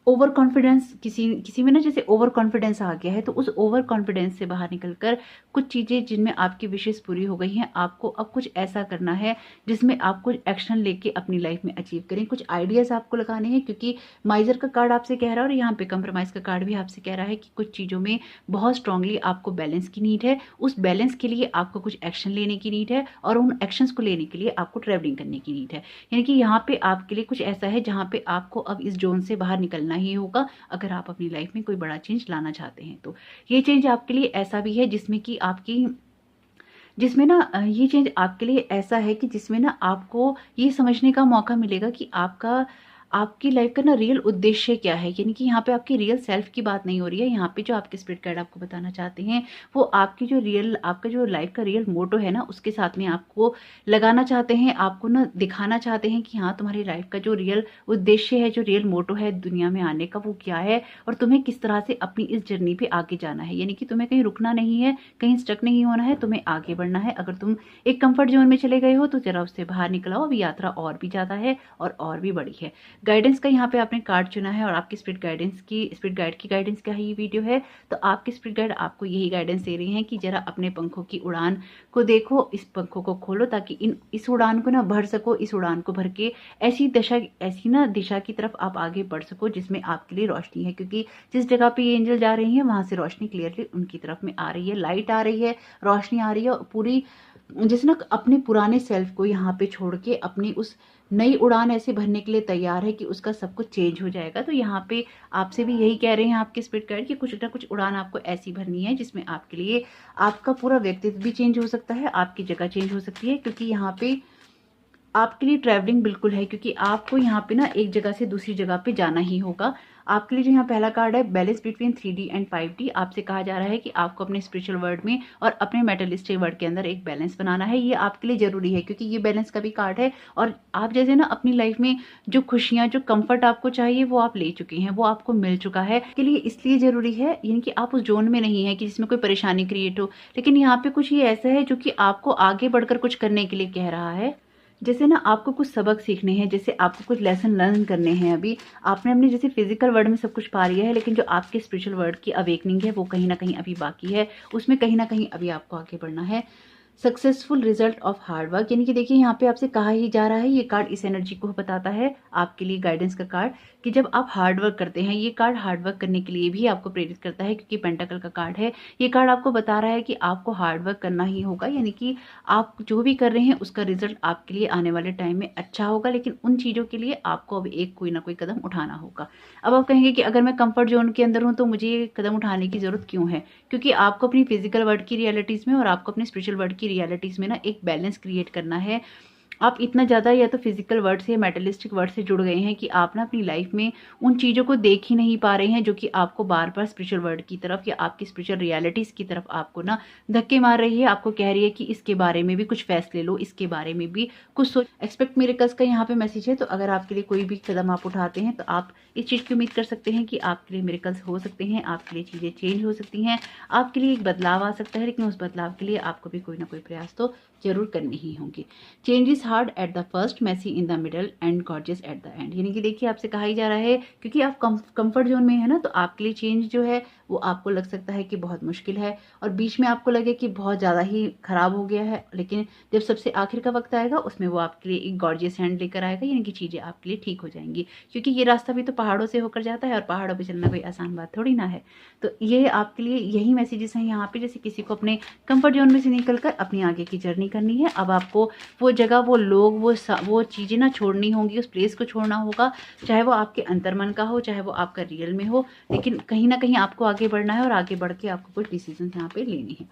ओवर कॉन्फिडेंस किसी में ना जैसे ओवर कॉन्फिडेंस आ गया है, तो उस ओवर कॉन्फिडेंस से बाहर निकलकर कुछ चीज़ें जिनमें आपकी विशेष पूरी हो गई हैं, आपको अब कुछ ऐसा करना है जिसमें आप कुछ एक्शन लेके अपनी लाइफ में अचीव करें। कुछ आइडियाज़ आपको लगाने हैं, क्योंकि माइजर का कार्ड आपसे कह रहा है और यहाँ पे कंप्रोमाइज़ का कार्ड भी आपसे कह रहा है कि कुछ चीज़ों में बहुत स्ट्रांगली आपको बैलेंस की नीड है। उस बैलेंस के लिए आपको कुछ एक्शन लेने की नीड है और उन एक्शंस को लेने के लिए आपको ट्रैवलिंग करने की नीड है। यानी कि यहाँ पे आपके लिए कुछ ऐसा है जहाँ पे आपको अब इस जोन से बाहर निकलना ही होगा अगर आप अपनी लाइफ में कोई बड़ा चेंज लाना चाहते हैं। तो ये चेंज आपके लिए ऐसा भी है जिसमें ना ये चेंज आपके लिए ऐसा है कि जिसमें ना आपको ये समझने का मौका मिलेगा कि आपकी लाइफ का ना रियल उद्देश्य क्या है। यानी कि यहाँ पे आपकी रियल सेल्फ की बात नहीं हो रही है। यहाँ पे जो आपके स्पिरिट गाइड आपको बताना चाहते हैं वो आपका जो लाइफ का रियल मोटो है ना, उसके साथ में आपको लगाना चाहते हैं, आपको ना दिखाना चाहते हैं कि हाँ, तुम्हारी लाइफ का जो रियल उद्देश्य है, जो रियल मोटो है दुनिया में आने का, वो क्या है और तुम्हें किस तरह से अपनी इस जर्नी पे आगे जाना है। यानी कि तुम्हें कहीं रुकना नहीं है, कहीं स्टक नहीं होना है, तुम्हें आगे बढ़ना है। अगर तुम एक कंफर्ट जोन में चले गए हो तो जरा उससे बाहर निकल आओ, अब यात्रा और भी ज़्यादा है और भी बड़ी है। गाइडेंस का यहाँ पे आपने कार्ड चुना है और आपकी स्पिरिट गाइड की गाइडेंस का ही वीडियो है। तो आपकी स्पिरिट गाइड आपको यही गाइडेंस दे रही हैं कि जरा अपने पंखों की उड़ान को देखो, इस पंखों को खोलो ताकि इस उड़ान को ना भर सको, इस उड़ान को भर के ऐसी दिशा की तरफ आप आगे बढ़ सको जिसमें आपके लिए रोशनी है। क्योंकि जिस जगह पे ये एंजल जा रही हैं वहां से रोशनी क्लियरली उनकी तरफ में आ रही है, लाइट आ रही है, रोशनी आ रही है। और पूरी जैसे ना अपने पुराने सेल्फ को यहाँ पे छोड़ के अपनी उस नई उड़ान ऐसे भरने के लिए तैयार है कि उसका सब कुछ चेंज हो जाएगा। तो यहाँ पे आपसे भी यही कह रहे हैं आपके स्पिरिट गाइड कि कुछ ना कुछ उड़ान आपको ऐसी भरनी है जिसमें आपके लिए आपका पूरा व्यक्तित्व भी चेंज हो सकता है, आपकी जगह चेंज हो सकती है। क्योंकि यहाँ पे आपके लिए ट्रैवलिंग बिल्कुल है, क्योंकि आपको यहाँ पे ना एक जगह से दूसरी जगह पे जाना ही होगा। आपके लिए जो यहाँ पहला कार्ड है balance between 3D and 5D, आपसे कहा जा रहा है कि आपको अपने स्पिरिचुअल वर्ल्ड में और अपने मेटलिस्टिक वर्ल्ड के अंदर एक बैलेंस बनाना है। ये आपके लिए जरूरी है क्योंकि ये बैलेंस का भी कार्ड है। और आप जैसे ना अपनी लाइफ में जो खुशियां, जो कंफर्ट आपको चाहिए वो आप ले चुके हैं, वो आपको मिल चुका है। के लिए इसलिए जरूरी है, यानी कि आप उस जोन में नहीं है कि जिसमें कोई परेशानी क्रिएट हो, लेकिन यहाँ पे कुछ ये ऐसा है जो कि आपको आगे बढ़कर कुछ करने के लिए कह रहा है। जैसे ना आपको कुछ सबक सीखने हैं, जैसे आपको कुछ लेसन लर्न करने हैं। अभी आपने अपने जैसे फिजिकल वर्ल्ड में सब कुछ पा लिया है, लेकिन जो आपके स्पिरिचुअल वर्ल्ड की अवेकनिंग है वो कहीं ना कहीं अभी बाकी है, उसमें कहीं ना कहीं अभी आपको आगे बढ़ना है। Successful result of hard work, यानी कि देखिए यहाँ पे आपसे कहा ही जा रहा है, ये कार्ड इस एनर्जी को बताता है आपके लिए गाइडेंस का कार्ड, कि जब आप हार्ड वर्क करते हैं, ये कार्ड हार्ड वर्क करने के लिए भी आपको प्रेरित करता है क्योंकि पेंटाकल का कार्ड है। ये कार्ड आपको बता रहा है कि आपको हार्ड वर्क करना ही होगा, यानी कि आप जो भी कर रहे हैं उसका रिजल्ट आपके लिए आने वाले टाइम में अच्छा होगा, लेकिन उन चीज़ों के लिए आपको अब एक कोई ना कोई कदम उठाना होगा। अब आप कहेंगे कि अगर मैं कंफर्ट जोन के अंदर हूँ तो मुझे ये कदम उठाने की जरूरत क्यों है? क्योंकि आपको अपनी फिजिकल वर्ल्ड की रियलिटीज़ में और आपको अपने स्पिरिचुअल वर्ल्ड की रियलिटीज़ में ना एक बैलेंस क्रिएट करना है। आप इतना ज़्यादा या तो फिजिकल वर्ड से या मेटलिस्टिक वर्ड से जुड़ गए हैं कि आप ना अपनी लाइफ में उन चीज़ों को देख ही नहीं पा रहे हैं जो कि आपको बार बार स्पिरिचुअल वर्ल्ड की तरफ या आपकी स्पिरिचुअल रियलिटीज़ की तरफ आपको ना धक्के मार रही है। आपको कह रही है कि इसके बारे में भी कुछ फैसले लो, इसके बारे में भी कुछ सोच। एक्सपेक्ट मिरेकल्स का यहाँ पे मैसेज है। तो अगर आपके लिए कोई भी कदम आप उठाते हैं तो आप इस चीज़ की उम्मीद कर सकते हैं कि आपके लिए मिरेकल्स हो सकते हैं, आपके लिए चीज़ें चेंज हो सकती हैं, आपके लिए एक बदलाव आ सकता है। लेकिन उस बदलाव के लिए आपको भी कोई ना कोई प्रयास तो जरूर करने ही होंगे। Change is hard at the first, messy in the middle and gorgeous at the end, यानी कि देखिए आपसे कहा ही जा रहा है क्योंकि आप कंफर्ट जोन में है ना, तो आपके लिए चेंज जो है वो आपको लग सकता है कि बहुत मुश्किल है और बीच में आपको लगे कि बहुत ज़्यादा ही खराब हो गया है, लेकिन जब सबसे आखिर का वक्त आएगा उसमें वो आपके लिए एक गॉर्जियस हैंड लेकर आएगा, यानी कि चीज़ें आपके लिए ठीक हो जाएंगी। क्योंकि ये रास्ता भी तो पहाड़ों से होकर जाता है और पहाड़ों पर चलना कोई आसान बात थोड़ी ना है। तो ये आपके लिए यही मैसेजेस हैं यहाँ पे, जैसे किसी को अपने कंफर्ट जोन में से निकलकर अपनी आगे की जर्नी करनी है। अब आपको वो जगह, वो लोग, वो चीज़ें ना छोड़नी होंगी, उस प्लेस को छोड़ना होगा, चाहे वो आपके अंतर्मन का हो, चाहे वो आपका रियल में हो, लेकिन कहीं ना कहीं आपको आगे बढ़ना है और आगे बढ़ के आपको कुछ डिसीजन यहाँ पे लेने हैं।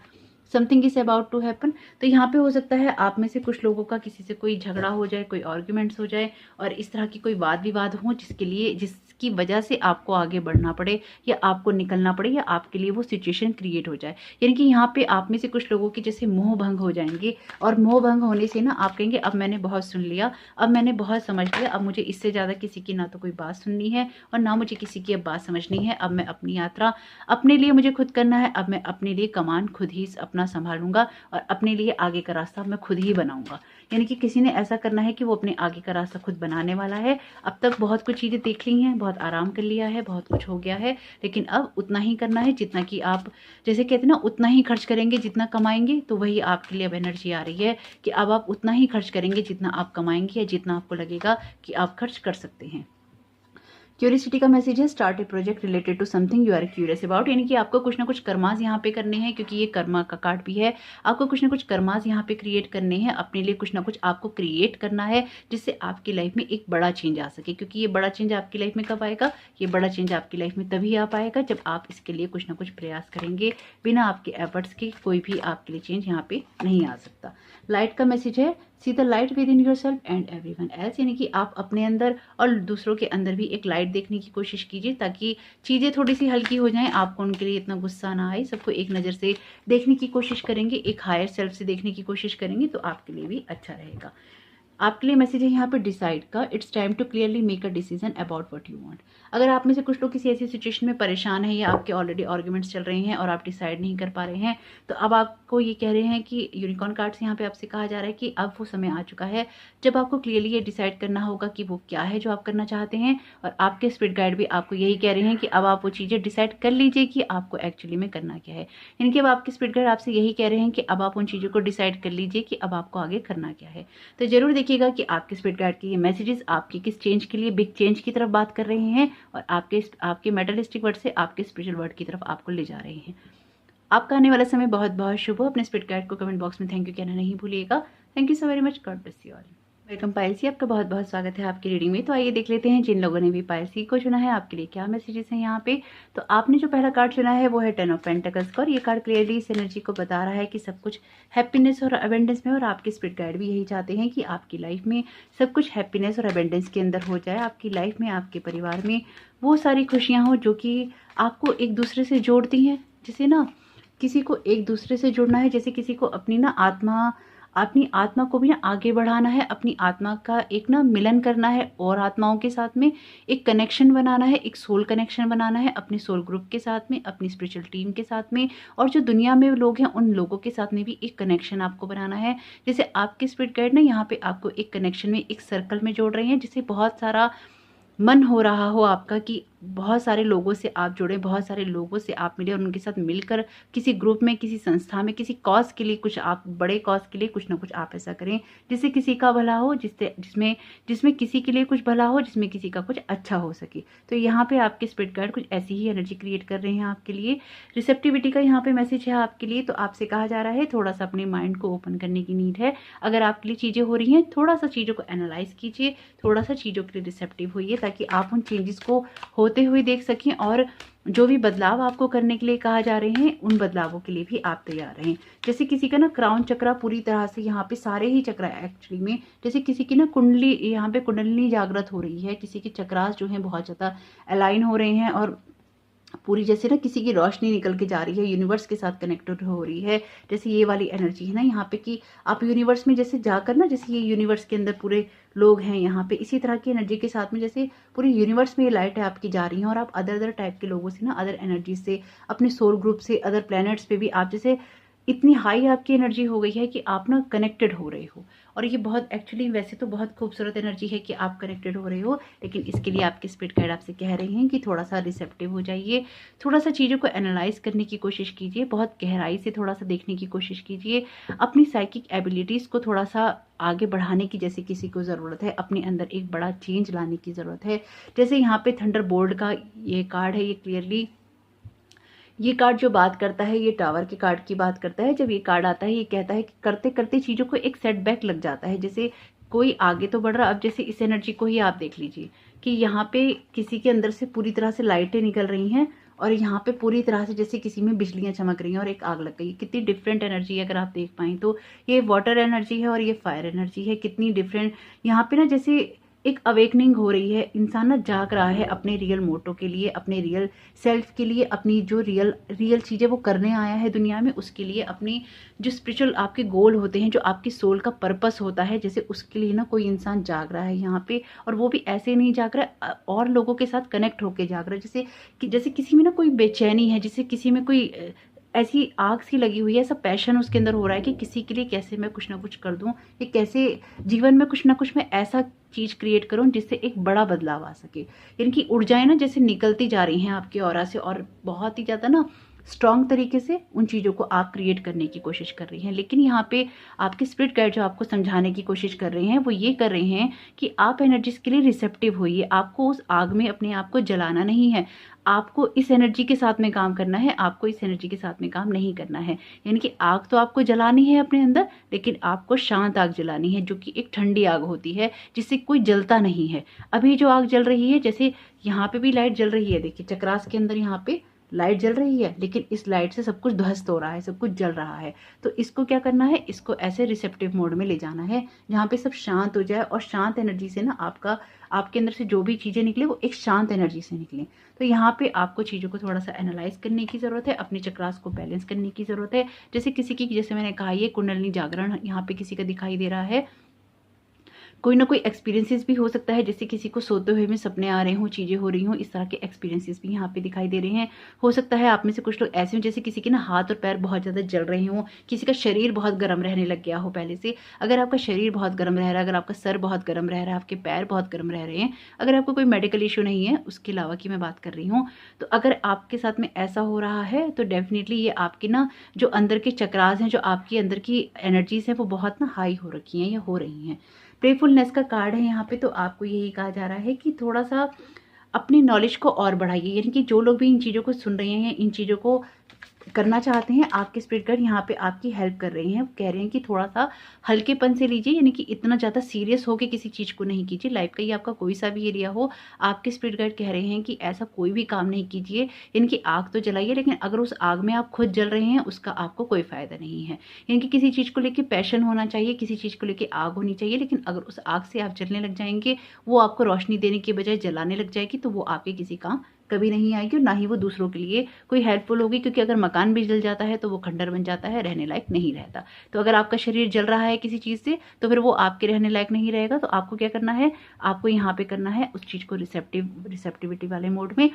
Something is about to happen, तो यहाँ पे हो सकता है आप में से कुछ लोगों का किसी से कोई झगड़ा हो जाए, कोई आर्ग्यूमेंट्स हो जाए और इस तरह की कोई वाद विवाद हो जिसकी वजह से आपको आगे बढ़ना पड़े या आपको निकलना पड़े या आपके लिए वो सिचुएशन क्रिएट हो जाए। यानी कि यहाँ पे आप में से कुछ लोगों के जैसे मोह भंग हो जाएंगे और मोह भंग होने से ना आप कहेंगे अब मैंने बहुत सुन लिया, अब मैंने बहुत समझ लिया, अब मुझे इससे ज़्यादा किसी की ना तो कोई बात सुननी है और ना मुझे किसी की अब बात समझनी है। अब मैं अपनी यात्रा अपने लिए मुझे खुद करना है, अब मैं अपने लिए कमान खुद ही अपना संभालूंगा और अपने लिए आगे का रास्ता मैं खुद ही बनाऊंगा। यानी कि किसी ने ऐसा करना है कि वो अपने आगे का रास्ता खुद बनाने वाला है। अब तक बहुत कुछ चीज़ें देख ली हैं, बहुत आराम कर लिया है, बहुत कुछ हो गया है, लेकिन अब उतना ही करना है जितना कि आप जैसे कहते हैं ना, उतना ही खर्च करेंगे जितना कमाएंगे। तो वही आपके लिए अब एनर्जी आ रही है कि अब आप उतना ही खर्च करेंगे जितना आप कमाएंगे या जितना आपको लगेगा कि आप खर्च कर सकते हैं। क्यूरियसिटी का मैसेज है, start a project related to something you are curious about, यानी कि आपको कुछ ना कुछ कर्मास यहाँ पे करने हैं, क्योंकि ये कर्मा का कार्ड भी है। आपको कुछ ना कुछ कर्मास यहाँ पे क्रिएट करने हैं, अपने लिए कुछ ना कुछ आपको क्रिएट करना है जिससे आपकी लाइफ में एक बड़ा चेंज आ सके। क्योंकि ये बड़ा चेंज आपकी लाइफ में कब आएगा? ये बड़ा चेंज आपकी लाइफ में तभी आ पाएगा जब आप इसके लिए कुछ ना कुछ प्रयास करेंगे। बिना आपके एफर्ट्स के कोई भी आपके लिए चेंज यहाँ पे नहीं आ सकता। लाइट का मैसेज है, see the light with in your self and everyone else, यानी कि आप अपने अंदर और दूसरों के अंदर भी एक लाइट देखने की कोशिश कीजिए ताकि चीज़ें थोड़ी सी हल्की हो जाएं, आपको उनके लिए इतना गुस्सा ना आए। सबको एक नज़र से देखने की कोशिश करेंगे, एक हायर सेल्फ से देखने की कोशिश करेंगे तो आपके लिए भी अच्छा रहेगा। आपके लिए मैसेज है यहाँ पे डिसाइड का। It's time to clearly make a decision about what you want. अगर आप में से कुछ लोग किसी ऐसी सिचुएशन में परेशान है या आपके ऑलरेडी आर्ग्यूमेंट्स चल रहे हैं और आप डिसाइड नहीं कर पा रहे हैं, तो अब आपको ये कह रहे हैं कि यूनिकॉर्न कार्ड से यहाँ पे आपसे कहा जा रहा है कि अब वो समय आ चुका है जब आपको क्लियरली ये डिसाइड करना होगा कि वो क्या है जो आप करना चाहते हैं। और आपके स्पिरिट गाइड भी आपको यही कह रहे हैं कि अब आप वो चीज़ें डिसाइड कर लीजिए कि आपको एक्चुअली में करना क्या है। यानी कि अब आपके स्पिरिट गाइड आपसे यही कह रहे हैं कि अब आप उन चीज़ों को डिसाइड कर लीजिए कि अब आपको आगे करना क्या है। तो जरूर देखिएगा कि आपके स्पिरिट गाइड के ये मैसेजेस आपके किस चेंज के लिए, बिग चेंज की तरफ बात कर रहे हैं और आपके मेटलिस्टिक वर्ड से आपके स्पिरिचुअल वर्ड की तरफ आपको ले जा रहे हैं। आपका आने वाला समय बहुत बहुत शुभ हो। अपने स्पिरिट गाइड को कमेंट बॉक्स में थैंक यू कहना नहीं भूलिएगा। Thank you so very much. God bless you all. Welcome पायलसी, आपका बहुत बहुत स्वागत है आपकी रीडिंग में। तो आइए देख लेते हैं जिन लोगों ने भी पायलसी को चुना है आपके लिए क्या मैसेजेस हैं यहाँ पे। तो आपने जो पहला कार्ड चुना है वो है 10 ऑफ पेंटिकल्स का, और ये कार्ड क्लियरली इस एनर्जी को बता रहा है कि सब कुछ हैप्पीनेस और अबेंडेंस में, और आपके स्पिरिट गाइड भी यही चाहते हैं कि आपकी लाइफ में सब कुछ हैप्पीनेस और अबेंडेंस के अंदर हो जाए। आपकी लाइफ में, आपके परिवार में वो सारी खुशियाँ हो जो कि आपको एक दूसरे से जोड़ती हैं। जैसे ना किसी को एक दूसरे से जुड़ना है, जैसे किसी को अपनी आत्मा को भी ना आगे बढ़ाना है, अपनी आत्मा का एक ना मिलन करना है और आत्माओं के साथ में एक कनेक्शन बनाना है, एक सोल कनेक्शन बनाना है अपने सोल ग्रुप के साथ में, अपनी स्पिरिचुअल टीम के साथ में, और जो दुनिया में लोग हैं उन लोगों के साथ में भी एक कनेक्शन आपको बनाना है। जैसे आपके स्पिरिट गाइड ना यहाँ पे आपको एक कनेक्शन में, एक सर्कल में जोड़ रहे हैं, जिससे बहुत सारा मन हो रहा हो आपका कि बहुत सारे लोगों से आप जुड़े, बहुत सारे लोगों से आप मिले और उनके साथ मिलकर किसी ग्रुप में, किसी संस्था में, किसी कॉज के लिए, कुछ आप बड़े कॉज के लिए कुछ ना कुछ आप ऐसा करें जिससे किसी का भला हो, जिसमें किसी के लिए कुछ भला हो, जिसमें किसी का कुछ अच्छा हो सके। तो यहाँ पे आपके स्पिरिट गाइड कुछ ऐसी ही एनर्जी क्रिएट कर रहे हैं आपके लिए। रिसेप्टिविटी का यहाँ पे मैसेज है आपके लिए। तो आपसे कहा जा रहा है थोड़ा सा अपने माइंड को ओपन करने की नीड है। अगर आपके लिए चीज़ें हो रही हैं, थोड़ा सा चीज़ों को एनालाइज कीजिए, थोड़ा सा चीज़ों के लिए रिसेप्टिव होइए, ताकि आप उन चेंजेस को होते हुए देख सकें और जो भी बदलाव आपको करने के लिए कहा जा रहे हैं उन बदलावों के लिए भी आप तैयार रहें। जैसे किसी का ना क्राउन चक्रा पूरी तरह से, यहाँ पे सारे ही चक्रा एक्चुअली में, जैसे किसी की ना कुंडली, यहाँ पे कुंडलिनी जागृत हो रही है, किसी के चक्रास जो हैं बहुत ज़्यादा अलाइन हो रहे हैं और पूरी जैसे ना किसी की रोशनी निकल के जा रही है, यूनिवर्स के साथ कनेक्टेड हो रही है। जैसे ये वाली एनर्जी है ना यहाँ पे कि आप यूनिवर्स में जैसे जाकर ना, जैसे ये यूनिवर्स के अंदर पूरे लोग हैं यहाँ पे, इसी तरह की एनर्जी के साथ में जैसे पूरी यूनिवर्स में ये लाइट है आपकी जा रही है, और आप अदर टाइप के लोगों से ना, अदर एनर्जी से, अपने सोल ग्रुप से, अदर प्लैनेट्स पे भी आप जैसे इतनी हाई आपकी एनर्जी हो गई है कि आप ना कनेक्टेड हो रहे हो। और ये बहुत एक्चुअली वैसे तो बहुत खूबसूरत एनर्जी है कि आप कनेक्टेड हो रहे हो, लेकिन इसके लिए आपके स्पिरिट गाइड आपसे कह रहे हैं कि थोड़ा सा रिसेप्टिव हो जाइए, थोड़ा सा चीज़ों को एनालाइज करने की कोशिश कीजिए, बहुत गहराई से थोड़ा सा देखने की कोशिश कीजिए, अपनी साइकिक एबिलिटीज़ को थोड़ा सा आगे बढ़ाने की जैसे किसी को ज़रूरत है, अपने अंदर एक बड़ा चेंज लाने की ज़रूरत है। जैसे यहाँ पे थंडरबोल्ट का ये कार्ड है, ये क्लियरली ये कार्ड जो बात करता है, ये टावर के कार्ड की बात करता है। जब ये कार्ड आता है, ये कहता है कि करते करते चीज़ों को एक सेटबैक लग जाता है। जैसे कोई आगे तो बढ़ रहा, अब जैसे इस एनर्जी को ही आप देख लीजिए कि यहाँ पे किसी के अंदर से पूरी तरह से लाइटें निकल रही हैं और यहाँ पे पूरी तरह से जैसे किसी में बिजलियां चमक रही हैं और एक आग लग गई। कितनी डिफरेंट एनर्जी है अगर आप देख पाएँ तो। ये वाटर एनर्जी है और ये फायर एनर्जी है। कितनी डिफरेंट यहाँ पे ना, जैसे एक अवेकनिंग हो रही है, इंसान ना जाग रहा है अपने रियल मोटो के लिए, अपने रियल सेल्फ के लिए, अपनी जो रियल चीज़ें वो करने आया है दुनिया में, उसके लिए, अपनी जो स्पिरिचुअल आपके गोल होते हैं, जो आपकी सोल का पर्पस होता है, जैसे उसके लिए ना कोई इंसान जाग रहा है यहाँ पे। और वो भी ऐसे नहीं जाग रहा है, और लोगों के साथ कनेक्ट होके जाग रहा है। जैसे किसी में ना कोई बेचैनी है, जैसे किसी में कोई ऐसी आग सी लगी हुई है, ऐसा पैशन उसके अंदर हो रहा है कि किसी के लिए कैसे मैं कुछ ना कुछ कर दूं, ये कैसे जीवन में कुछ ना कुछ मैं ऐसा चीज क्रिएट करूं जिससे एक बड़ा बदलाव आ सके। यानी कि ऊर्जाएं ना जैसे निकलती जा रही हैं आपके ऑरा से, और बहुत ही ज्यादा ना स्ट्रॉन्ग तरीके से उन चीज़ों को आप क्रिएट करने की कोशिश कर रही हैं। लेकिन यहाँ पे आपके स्पिरिट गाइड जो आपको समझाने की कोशिश कर रहे हैं वो ये कर रहे हैं कि आप एनर्जीज के लिए रिसेप्टिव होइए। आपको उस आग में अपने आप को जलाना नहीं है, आपको इस एनर्जी के साथ में काम करना है, आपको इस एनर्जी के साथ में काम नहीं करना है। यानी कि आग तो आपको जलानी है अपने अंदर, लेकिन आपको शांत आग जलानी है, जो कि एक ठंडी आग होती है जिससे कोई जलता नहीं है। अभी जो आग जल रही है, जैसे यहाँ पे भी लाइट जल रही है, देखिए चक्रास के अंदर यहाँ पे लाइट जल रही है, लेकिन इस लाइट से सब कुछ ध्वस्त हो रहा है, सब कुछ जल रहा है। तो इसको क्या करना है, इसको ऐसे रिसेप्टिव मोड में ले जाना है जहाँ पे सब शांत हो जाए, और शांत एनर्जी से ना आपके अंदर से जो भी चीज़ें निकले वो एक शांत एनर्जी से निकले। तो यहाँ पे आपको चीज़ों को थोड़ा सा एनालाइज करने की ज़रूरत है, अपने चक्रास को बैलेंस करने की ज़रूरत है। जैसे किसी की, जैसे मैंने कहा, ये कुंडलिनी जागरण यहाँ पे किसी का दिखाई दे रहा है, कोई ना कोई एक्सपीरियंसेस भी हो सकता है, जैसे किसी को सोते हुए में सपने आ रहे हों, चीज़ें हो रही हों, इस तरह के एक्सपीरियंसेस भी यहाँ पे दिखाई दे रहे हैं। हो सकता है आप में से कुछ लोग ऐसे हों जैसे किसी के ना हाथ और पैर बहुत ज़्यादा जल रहे हों, किसी का शरीर बहुत गर्म रहने लग गया हो पहले से। अगर आपका शरीर बहुत गर्म रह रहा है, अगर आपका सर बहुत गर्म रह रहा है, आपके पैर बहुत गर्म रह रहे हैं, अगर आपको कोई मेडिकल इशू नहीं है उसके अलावा की मैं बात कर रही हूँ, तो अगर आपके साथ में ऐसा हो रहा है तो डेफिनेटली ये आपकी ना जो अंदर के चक्रास हैं, जो आपकी अंदर की एनर्जीज हैं, वो बहुत ना हाई हो रखी हैं या हो रही हैं। प्लेफुलनेस का कार्ड है यहाँ पे, तो आपको यही कहा जा रहा है कि थोड़ा सा अपनी नॉलेज को और बढ़ाइए। यानी कि जो लोग भी इन चीज़ों को सुन रहे हैं, इन चीज़ों को करना चाहते हैं, आपके स्पिरिट गाइड यहाँ पे आपकी हेल्प कर रहे हैं। कह रहे हैं कि थोड़ा सा हल्केपन से लीजिए, यानी कि इतना ज़्यादा सीरियस होकर किसी चीज़ को नहीं कीजिए। लाइफ का ये आपका कोई सा भी एरिया हो, आपके स्पिरिट गाइड कह रहे हैं कि ऐसा कोई भी काम नहीं कीजिए। यानी कि आग तो जलाइए, लेकिन अगर उस आग में आप खुद जल रहे हैं उसका आपको कोई फ़ायदा नहीं है। यानी कि किसी चीज़ को लेकर पैशन होना चाहिए, किसी चीज़ को लेकर आग होनी चाहिए, लेकिन अगर उस आग से आप जलने लग जाएंगे, वो आपको रोशनी देने के बजाय जलाने लग जाएगी, तो वो आपके किसी काम कभी नहीं आएगी और ना ही वो दूसरों के लिए कोई हेल्पफुल होगी। क्योंकि अगर मकान भी जल जाता है तो वो खंडर बन जाता है, रहने लायक नहीं रहता। तो अगर आपका शरीर जल रहा है किसी चीज़ से, तो फिर वो आपके रहने लायक नहीं रहेगा। तो आपको क्या करना है, आपको यहाँ पे करना है उस चीज़ को रिसेप्टिविटी वाले मोड में,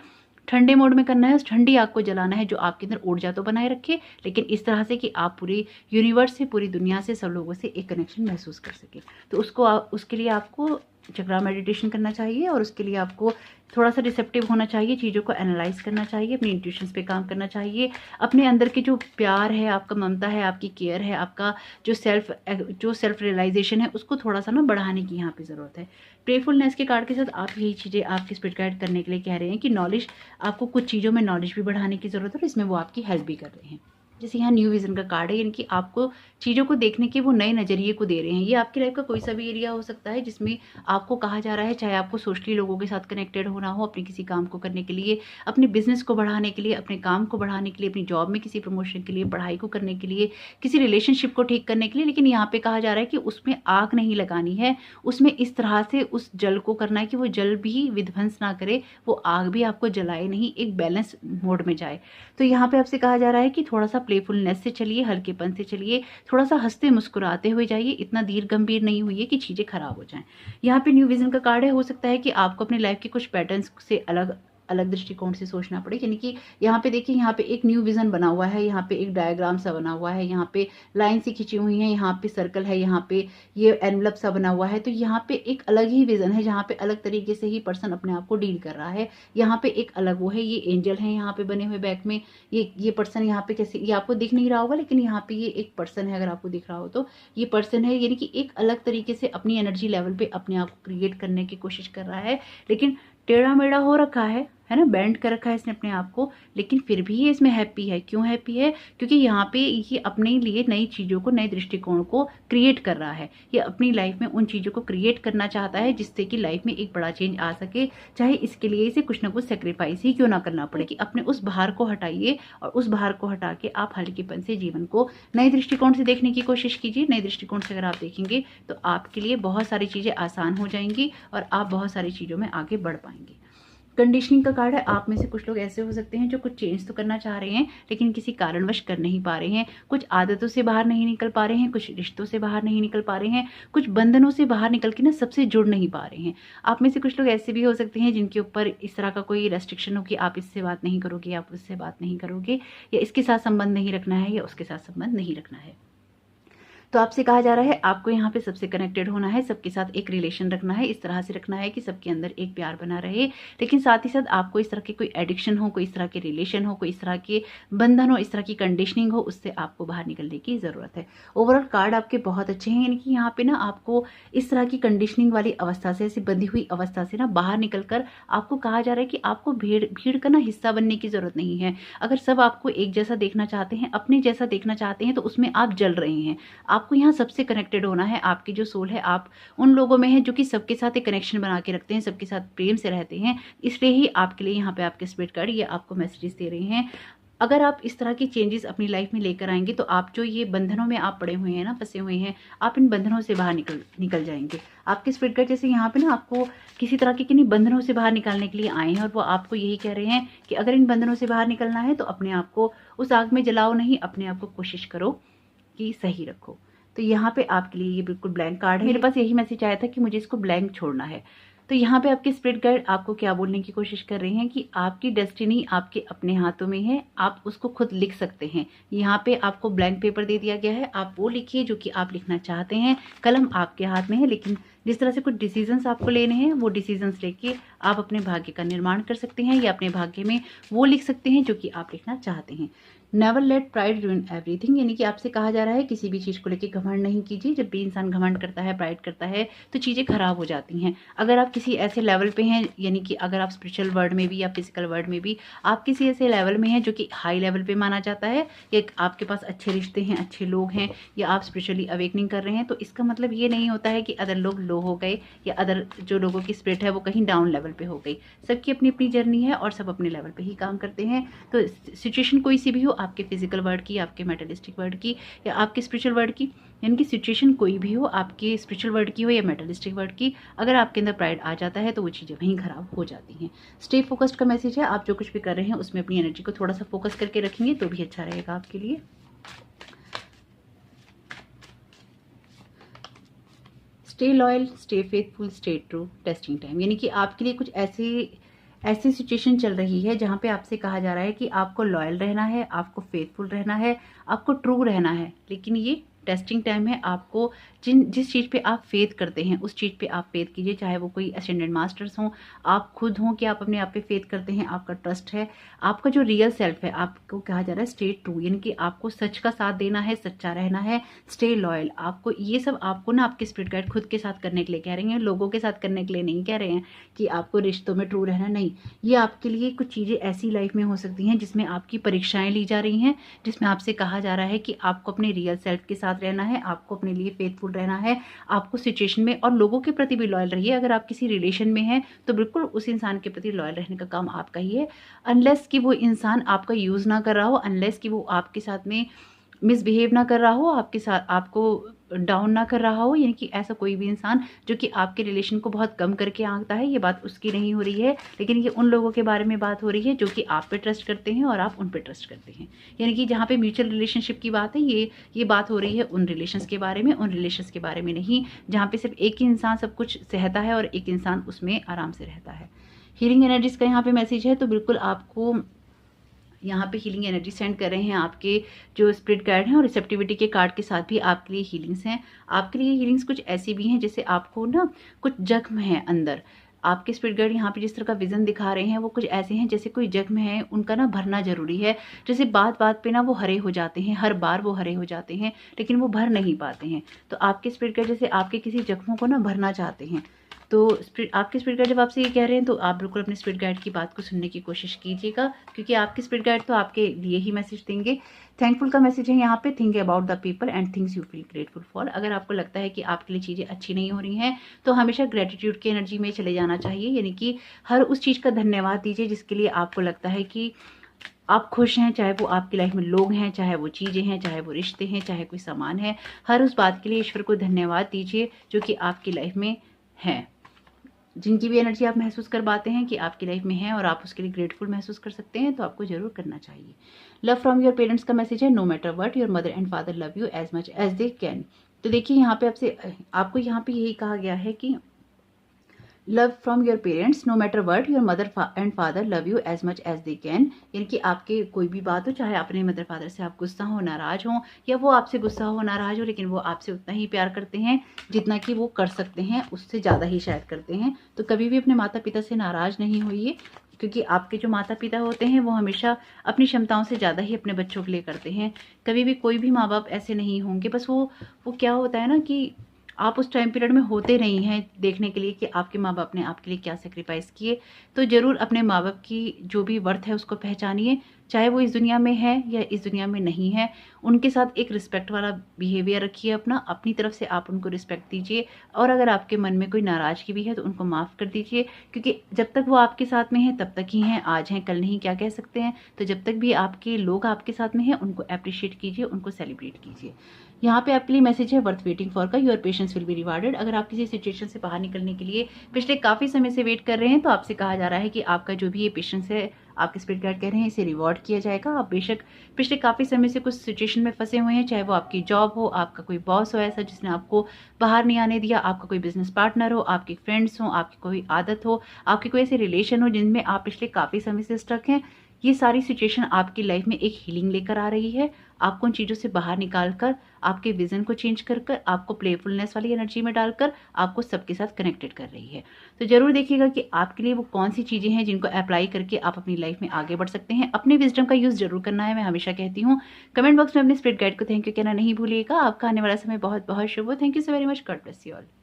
ठंडे मोड में करना है। उस ठंडी आग को जलाना है जो आपके अंदर ऊर्जा तो बनाए रखे, लेकिन इस तरह से कि आप पूरी यूनिवर्स से, पूरी दुनिया से, सब लोगों से एक कनेक्शन महसूस कर सके। तो उसके लिए आपको चक्रा मेडिटेशन करना चाहिए, और उसके लिए आपको थोड़ा सा रिसेप्टिव होना चाहिए, चीज़ों को एनालाइज करना चाहिए, अपनी इंट्यूशंस पे काम करना चाहिए। अपने अंदर के जो प्यार है, आपका ममता है, आपकी केयर है, आपका जो सेल्फ रियलाइजेशन है, उसको थोड़ा सा ना बढ़ाने की यहाँ पे ज़रूरत है। प्रेफुलनेस के कार्ड के साथ आप यही चीज़ें आपके स्पिरिट गाइड करने के लिए कह रहे हैं कि नॉलेज, आपको कुछ चीज़ों में नॉलेज भी बढ़ाने की ज़रूरत है, और इसमें वो आपकी हेल्प भी कर रहे हैं। जैसे यहाँ न्यू विजन का कार्ड है, यानी कि आपको चीज़ों को देखने के वो नए नज़रिए को दे रहे हैं। ये आपकी लाइफ का कोई सा भी एरिया हो सकता है जिसमें आपको कहा जा रहा है, चाहे आपको सोशली लोगों के साथ कनेक्टेड होना हो, अपने किसी काम को करने के लिए, अपने बिजनेस को बढ़ाने के लिए, अपने काम को बढ़ाने के लिए, अपनी जॉब में किसी प्रमोशन के लिए, पढ़ाई को करने के लिए, किसी रिलेशनशिप को ठीक करने के लिए। लेकिन यहाँ पे कहा जा रहा है कि उसमें आग नहीं लगानी है, उसमें इस तरह से उस जल को करना है कि वो जल भी विध्वंस ना करे, वो आग भी आपको जलाए नहीं, एक बैलेंस मोड में जाए। तो यहाँ पे आपसे कहा जा रहा है कि थोड़ा सा प्लेफुलनेस से चलिए, हल्केपन से चलिए, थोड़ा सा हंसते मुस्कुराते हुए जाइए, इतना धीर गंभीर नहीं हुई है कि चीज़ें खराब हो जाएं। यहाँ पे न्यू विजन का कार्ड है, हो सकता है कि आपको अपनी लाइफ के कुछ पैटर्न्स से अलग अलग दृष्टिकोण से सोचना पड़े। यानी कि यहाँ पे देखिए, यहाँ पे एक न्यू विजन बना हुआ है, यहाँ पे एक डायग्राम सा बना हुआ है, यहाँ पे लाइन सी खिंची हुई है, यहाँ पे सर्कल है, यहाँ पे ये एनवलप सा बना हुआ है। तो यहाँ पे एक अलग ही विजन है, जहाँ पे अलग तरीके से ही पर्सन अपने आप को डील कर रहा है। यहाँ पे एक अलग वो है, ये एंजल है यहाँ पे बने हुए बैक में, ये पर्सन यहाँ पे कैसे, ये आपको दिख नहीं रहा होगा, लेकिन यहाँ पे ये एक पर्सन है, अगर आपको दिख रहा हो तो ये पर्सन है। यानी कि एक अलग तरीके से अपनी एनर्जी लेवल पे अपने आप को क्रिएट करने की कोशिश कर रहा है, लेकिन टेढ़ा मेढ़ा हो रखा है ना, बैंड कर रखा है इसने अपने आप को, लेकिन फिर भी ये इसमें हैप्पी है। क्यों हैप्पी है? क्योंकि यहाँ पे ये अपने लिए नई चीज़ों को, नए दृष्टिकोण को क्रिएट कर रहा है। ये अपनी लाइफ में उन चीज़ों को क्रिएट करना चाहता है जिससे कि लाइफ में एक बड़ा चेंज आ सके, चाहे इसके लिए इसे कुछ ना कुछ सेक्रीफाइस ही क्यों ना करना पड़े। कि अपने उस भार को हटाइए, और उस भार को हटा के आप हल्केपन से जीवन को नए दृष्टिकोण से देखने की कोशिश कीजिए। नए दृष्टिकोण से अगर आप देखेंगे तो आपके लिए बहुत सारी चीज़ें आसान हो जाएंगी, और आप बहुत सारी चीज़ों में आगे बढ़ पाएंगे। कंडीशनिंग का कार्ड है, आप में से कुछ लोग ऐसे हो सकते हैं जो कुछ चेंज तो करना चाह रहे हैं, लेकिन किसी कारणवश कर नहीं पा रहे हैं। कुछ आदतों से बाहर नहीं निकल पा रहे हैं, कुछ रिश्तों से बाहर नहीं निकल पा रहे हैं, कुछ बंधनों से बाहर निकल के ना सबसे जुड़ नहीं पा रहे हैं। आप में से कुछ लोग ऐसे भी हो सकते हैं जिनके ऊपर इस तरह का कोई रेस्ट्रिक्शन हो कि आप इससे बात नहीं करोगे, आप उससे बात नहीं करोगे, या इसके साथ संबंध नहीं रखना है, या उसके साथ संबंध नहीं रखना है। तो आपसे कहा जा रहा है आपको यहाँ पे सबसे कनेक्टेड होना है, सबके साथ एक रिलेशन रखना है, इस तरह से रखना है कि सबके अंदर एक प्यार बना रहे, लेकिन साथ ही साथ आपको इस तरह के कोई एडिक्शन हो, कोई इस तरह के रिलेशन हो, कोई इस तरह के बंधन हो, इस तरह की कंडीशनिंग हो, उससे आपको बाहर निकलने की ज़रूरत है। ओवरऑल कार्ड आपके बहुत अच्छे हैं, यानी कि यहाँ पे ना आपको इस तरह की कंडीशनिंग वाली अवस्था से, ऐसी बंधी हुई अवस्था से ना बाहर निकल कर आपको कहा जा रहा है कि आपको भीड़ का ना हिस्सा बनने की ज़रूरत नहीं है। अगर सब आपको एक जैसा देखना चाहते हैं, अपने जैसा देखना चाहते हैं, तो उसमें आप जल रहे हैं। आपको यहाँ सबसे कनेक्टेड होना है, आपकी जो सोल है आप उन लोगों में है जो कि सबके साथ एक कनेक्शन बना के रखते हैं, सबके साथ प्रेम से रहते हैं। इसलिए ही आपके लिए यहाँ पे आपके स्पिरिट गाइड ये आपको मैसेजेस दे रहे हैं। अगर आप इस तरह की चेंजेस अपनी लाइफ में लेकर आएंगे तो आप जो ये बंधनों में आप पड़े हुए हैं ना, फंसे हुए हैं, आप इन बंधनों से बाहर निकल जाएंगे। आपके स्पिरिट गाइड जैसे यहाँ पे ना आपको किसी तरह के किन्हीं बंधनों से बाहर निकालने के लिए आए हैं, और वो आपको यही कह रहे हैं कि अगर इन बंधनों से बाहर निकलना है तो अपने आप को उस आग में जलाओ नहीं, अपने आप को कोशिश करो कि सही रखो। तो यहाँ पे आपके लिए ये बिल्कुल ब्लैंक कार्ड है। मेरे पास यही मैसेज आया था कि मुझे इसको ब्लैंक छोड़ना है। तो यहाँ पे आपके स्पिरिट गाइड आपको क्या बोलने की कोशिश कर रहे हैं कि आपकी डेस्टिनी आपके अपने हाथों में है, आप उसको खुद लिख सकते हैं। यहाँ पे आपको ब्लैंक पेपर दे दिया गया है, आप वो लिखिए जो कि आप लिखना चाहते हैं। कलम आपके हाथ में है, लेकिन जिस तरह से कुछ डिसीजंस आपको लेने हैं वो डिसीजंस लेके आप अपने भाग्य का निर्माण कर सकते हैं या अपने भाग्य में वो लिख सकते हैं जो कि आप लिखना चाहते हैं। Never let pride ruin everything, यानी कि आपसे कहा जा रहा है किसी भी चीज़ को लेकर घमंड नहीं कीजिए। जब भी इंसान घमंड करता है, प्राइड करता है, तो चीज़ें खराब हो जाती हैं। अगर आप किसी ऐसे लेवल पे हैं, यानी कि अगर आप स्पिरिचुअल वर्ल्ड में भी या फिजिकल वर्ल्ड में भी आप किसी ऐसे लेवल में हैं जो कि हाई लेवल पे माना जाता है, या आपके पास अच्छे रिश्ते हैं, अच्छे लोग हैं, या आप स्पिरिचुअली अवेकनिंग कर रहे हैं, तो इसका मतलब ये नहीं होता है कि अदर लोग लो हो गए या अदर जो लोगों की स्पिरिट है वो कहीं डाउन लेवल पे हो गई। सबकी अपनी अपनी जर्नी है और सब अपने लेवल पे ही काम करते हैं। तो सिचुएशन कोई सी भी हो, आपके फिजिकल वर्ल्ड की, आपके मेटलिस्टिक वर्ल्ड की, या आपके स्पिरिचुअल वर्ल्ड की, यानी कि सिचुएशन कोई भी हो, आपके स्पिरिचुअल वर्ल्ड की हो या मेटलिस्टिक वर्ल्ड की, अगर आपके अंदर प्राइड आ जाता है तो वो चीज़ें वहीं खराब हो जाती हैं। स्टे फोकस्ड का मैसेज है, आप जो कुछ भी कर रहे हैं उसमें अपनी एनर्जी को थोड़ा सा फोकस करके रखेंगे तो भी अच्छा रहेगा आपके लिए। Stay loyal, stay faithful, stay true, testing time, यानी कि आपके लिए कुछ ऐसी सिचुएशन चल रही है जहाँ पे आपसे कहा जा रहा है कि आपको लॉयल रहना है, आपको फेथफुल रहना है, आपको ट्रू रहना है, लेकिन ये टेस्टिंग टाइम है। आपको जिस चीज़ पे आप फेथ करते हैं उस चीज़ पे आप फेथ कीजिए, चाहे वो कोई असेंडेंट मास्टर्स हों, आप खुद हों कि आप अपने आप पे फेथ करते हैं, आपका ट्रस्ट है, आपका जो रियल सेल्फ है, आपको कहा जा रहा है स्टे ट्रू, यानी कि आपको सच का साथ देना है, सच्चा रहना है, स्टे लॉयल। आपको ये सब आपको ना आपके स्पिरिट गाइड खुद के साथ करने के लिए कह रहे हैं, लोगों के साथ करने के लिए नहीं कह रहे हैं कि आपको रिश्तों में ट्रू रहना, नहीं। ये आपके लिए कुछ चीज़ें ऐसी लाइफ में हो सकती हैं जिसमें आपकी परीक्षाएं ली जा रही हैं, जिसमें आपसे कहा जा रहा है कि आपको अपने रियल सेल्फ के साथ रहना है, आपको अपने लिए फेथफुल रहना है, आपको सिचुएशन में और लोगों के प्रति भी लॉयल रहिए। अगर आप किसी रिलेशन में हैं तो बिल्कुल उस इंसान के प्रति लॉयल रहने का काम आपका ही है, अनलेस कि वो इंसान आपका यूज़ ना कर रहा हो, अनलेस कि वो आपके साथ में मिसबिहेव ना कर रहा हो, आपके साथ आपको डाउन ना कर रहा हो, यानी कि ऐसा कोई भी इंसान जो कि आपके रिलेशन को बहुत कम करके आंकता है, ये बात उसकी नहीं हो रही है, लेकिन ये उन लोगों के बारे में बात हो रही है जो कि आप पे ट्रस्ट करते हैं और आप उन पे ट्रस्ट करते हैं। यानी कि जहाँ पे म्यूचुअल रिलेशनशिप की बात है, ये बात हो रही है उन रिलेशंस के बारे में, उन रिलेशंस के बारे में नहीं जहाँ पे सिर्फ एक ही इंसान सब कुछ सहता है और एक इंसान उसमें आराम से रहता है। हीलिंग एनर्जीज का यहाँ पे मैसेज है, तो बिल्कुल आपको यहाँ पे हीलिंग एनर्जी सेंड कर रहे हैं आपके जो स्पिरिट गाइड हैं, और रिसेप्टिविटी के कार्ड के साथ भी आपके लिए हीलिंग्स हैं। आपके लिए हीलिंग्स कुछ ऐसी भी हैं जैसे आपको ना कुछ जख्म है अंदर, आपके स्पिरिट गाइड यहाँ पे जिस तरह का विजन दिखा रहे हैं वो कुछ ऐसे हैं जैसे कोई जख्म है, उनका ना भरना जरूरी है। जैसे बात बात पे ना वो हरे हो जाते हैं, हर बार वो हरे हो जाते हैं लेकिन वो भर नहीं पाते हैं। तो आपके स्पिरिट गाइड जैसे आपके किसी जख्मों को ना भरना चाहते हैं, तो आपके स्पिरिट गाइड जब आपसे ये कह रहे हैं तो आप बिल्कुल अपने स्पिरिट गाइड की बात को सुनने की कोशिश कीजिएगा, क्योंकि आपके स्पिरिट गाइड तो आपके लिए ही मैसेज देंगे। थैंकफुल का मैसेज है यहाँ पे, think about the people and things you feel grateful for. अगर आपको लगता है कि आपके लिए चीज़ें अच्छी नहीं हो रही हैं तो हमेशा ग्रेटिट्यूड की एनर्जी में चले जाना चाहिए, यानी कि हर उस चीज़ का धन्यवाद दीजिए जिसके लिए आपको लगता है कि आप खुश हैं, चाहे वो आपकी लाइफ में लोग हैं, चाहे वो चीज़ें हैं, चाहे वो रिश्ते हैं, चाहे कोई सामान है। हर उस बात के लिए ईश्वर को धन्यवाद दीजिए जो कि आपकी लाइफ में है, जिनकी भी एनर्जी आप महसूस कर पाते हैं कि आपकी लाइफ में है और आप उसके लिए ग्रेटफुल महसूस कर सकते हैं, तो आपको जरूर करना चाहिए। लव फ्रॉम योर पेरेंट्स का मैसेज है, no matter what your mother and father love you as much as they can. तो देखिए यहाँ पे आपको यही कहा गया है कि love from your parents, no matter what your mother and father love you as much as they can. यानी कि आपके कोई भी बात हो, चाहे अपने मदर फादर से आप गुस्सा हो, नाराज हो, या वो आपसे गुस्सा हो, नाराज हो, लेकिन वो आपसे उतना ही प्यार करते हैं जितना कि वो कर सकते हैं, उससे ज़्यादा ही शायद करते हैं। तो कभी भी अपने माता पिता से नाराज नहीं होइए, क्योंकि आपके जो माता पिता होते हैं वो हमेशा अपनी क्षमताओं से ज़्यादा ही अपने बच्चों के लिए करते हैं। कभी भी कोई भी माँ बाप ऐसे नहीं होंगे, बस वो क्या होता है ना कि आप उस टाइम पीरियड में होते नहीं हैं देखने के लिए कि आपके माँ बाप ने आपके लिए क्या सेक्रीफाइस किए। तो ज़रूर अपने माँ बाप की जो भी वर्थ है उसको पहचानिए, चाहे वो इस दुनिया में है या इस दुनिया में नहीं है। उनके साथ एक रिस्पेक्ट वाला बिहेवियर रखिए, अपनी तरफ से आप उनको रिस्पेक्ट दीजिए, और अगर आपके मन में कोई नाराज़गी भी है तो उनको माफ़ कर दीजिए, क्योंकि जब तक वो आपके साथ में हैं तब तक ही हैं, आज हैं कल नहीं, क्या कह सकते हैं। तो जब तक भी आपके लोग आपके साथ में हैं उनको अप्रिशिएट कीजिए, उनको सेलिब्रेट कीजिए। यहाँ पे आपके लिए मैसेज है, वर्थ वेटिंग फॉर का, your patience will be rewarded. अगर आप किसी सिचुएशन से बाहर निकलने के लिए पिछले काफ़ी समय से वेट कर रहे हैं तो आपसे कहा जा रहा है कि आपका जो भी ये पेशेंस है आपके स्पिरिट गाइड कह रहे हैं इसे रिवॉर्ड किया जाएगा। आप बेशक पिछले काफ़ी समय से कुछ सिचुएशन में फंसे हुए हैं, चाहे वो आपकी जॉब हो, आपका कोई बॉस हो ऐसा जिसने आपको बाहर नहीं आने दिया, आपका कोई बिजनेस पार्टनर हो, आपके फ्रेंड्स हो, आपकी कोई आदत हो, आपके कोई ऐसे रिलेशन हो जिनमें आप पिछले काफ़ी समय से स्टक हैं। ये सारी सिचुएशन आपकी लाइफ में एक हीलिंग लेकर आ रही है। आपको उन चीज़ों से बाहर निकाल कर, आपके विज़न को चेंज कर कर, आपको प्लेफुलनेस वाली एनर्जी में डालकर आपको सबके साथ कनेक्टेड कर रही है। तो ज़रूर देखिएगा कि आपके लिए वो कौन-सी चीज़ें हैं जिनको अप्लाई करके आप अपनी लाइफ में आगे बढ़ सकते हैं। अपने विज़डम का यूज़ ज़रूर करना है, मैं हमेशा कहती हूँ। कमेंट बॉक्स में अपने स्पिरिट गाइड को थैंक यू कहना नहीं भूलिएगा। आपका आने वाला समय बहुत-बहुत शुभ हो। Thank you so very much. God bless you all.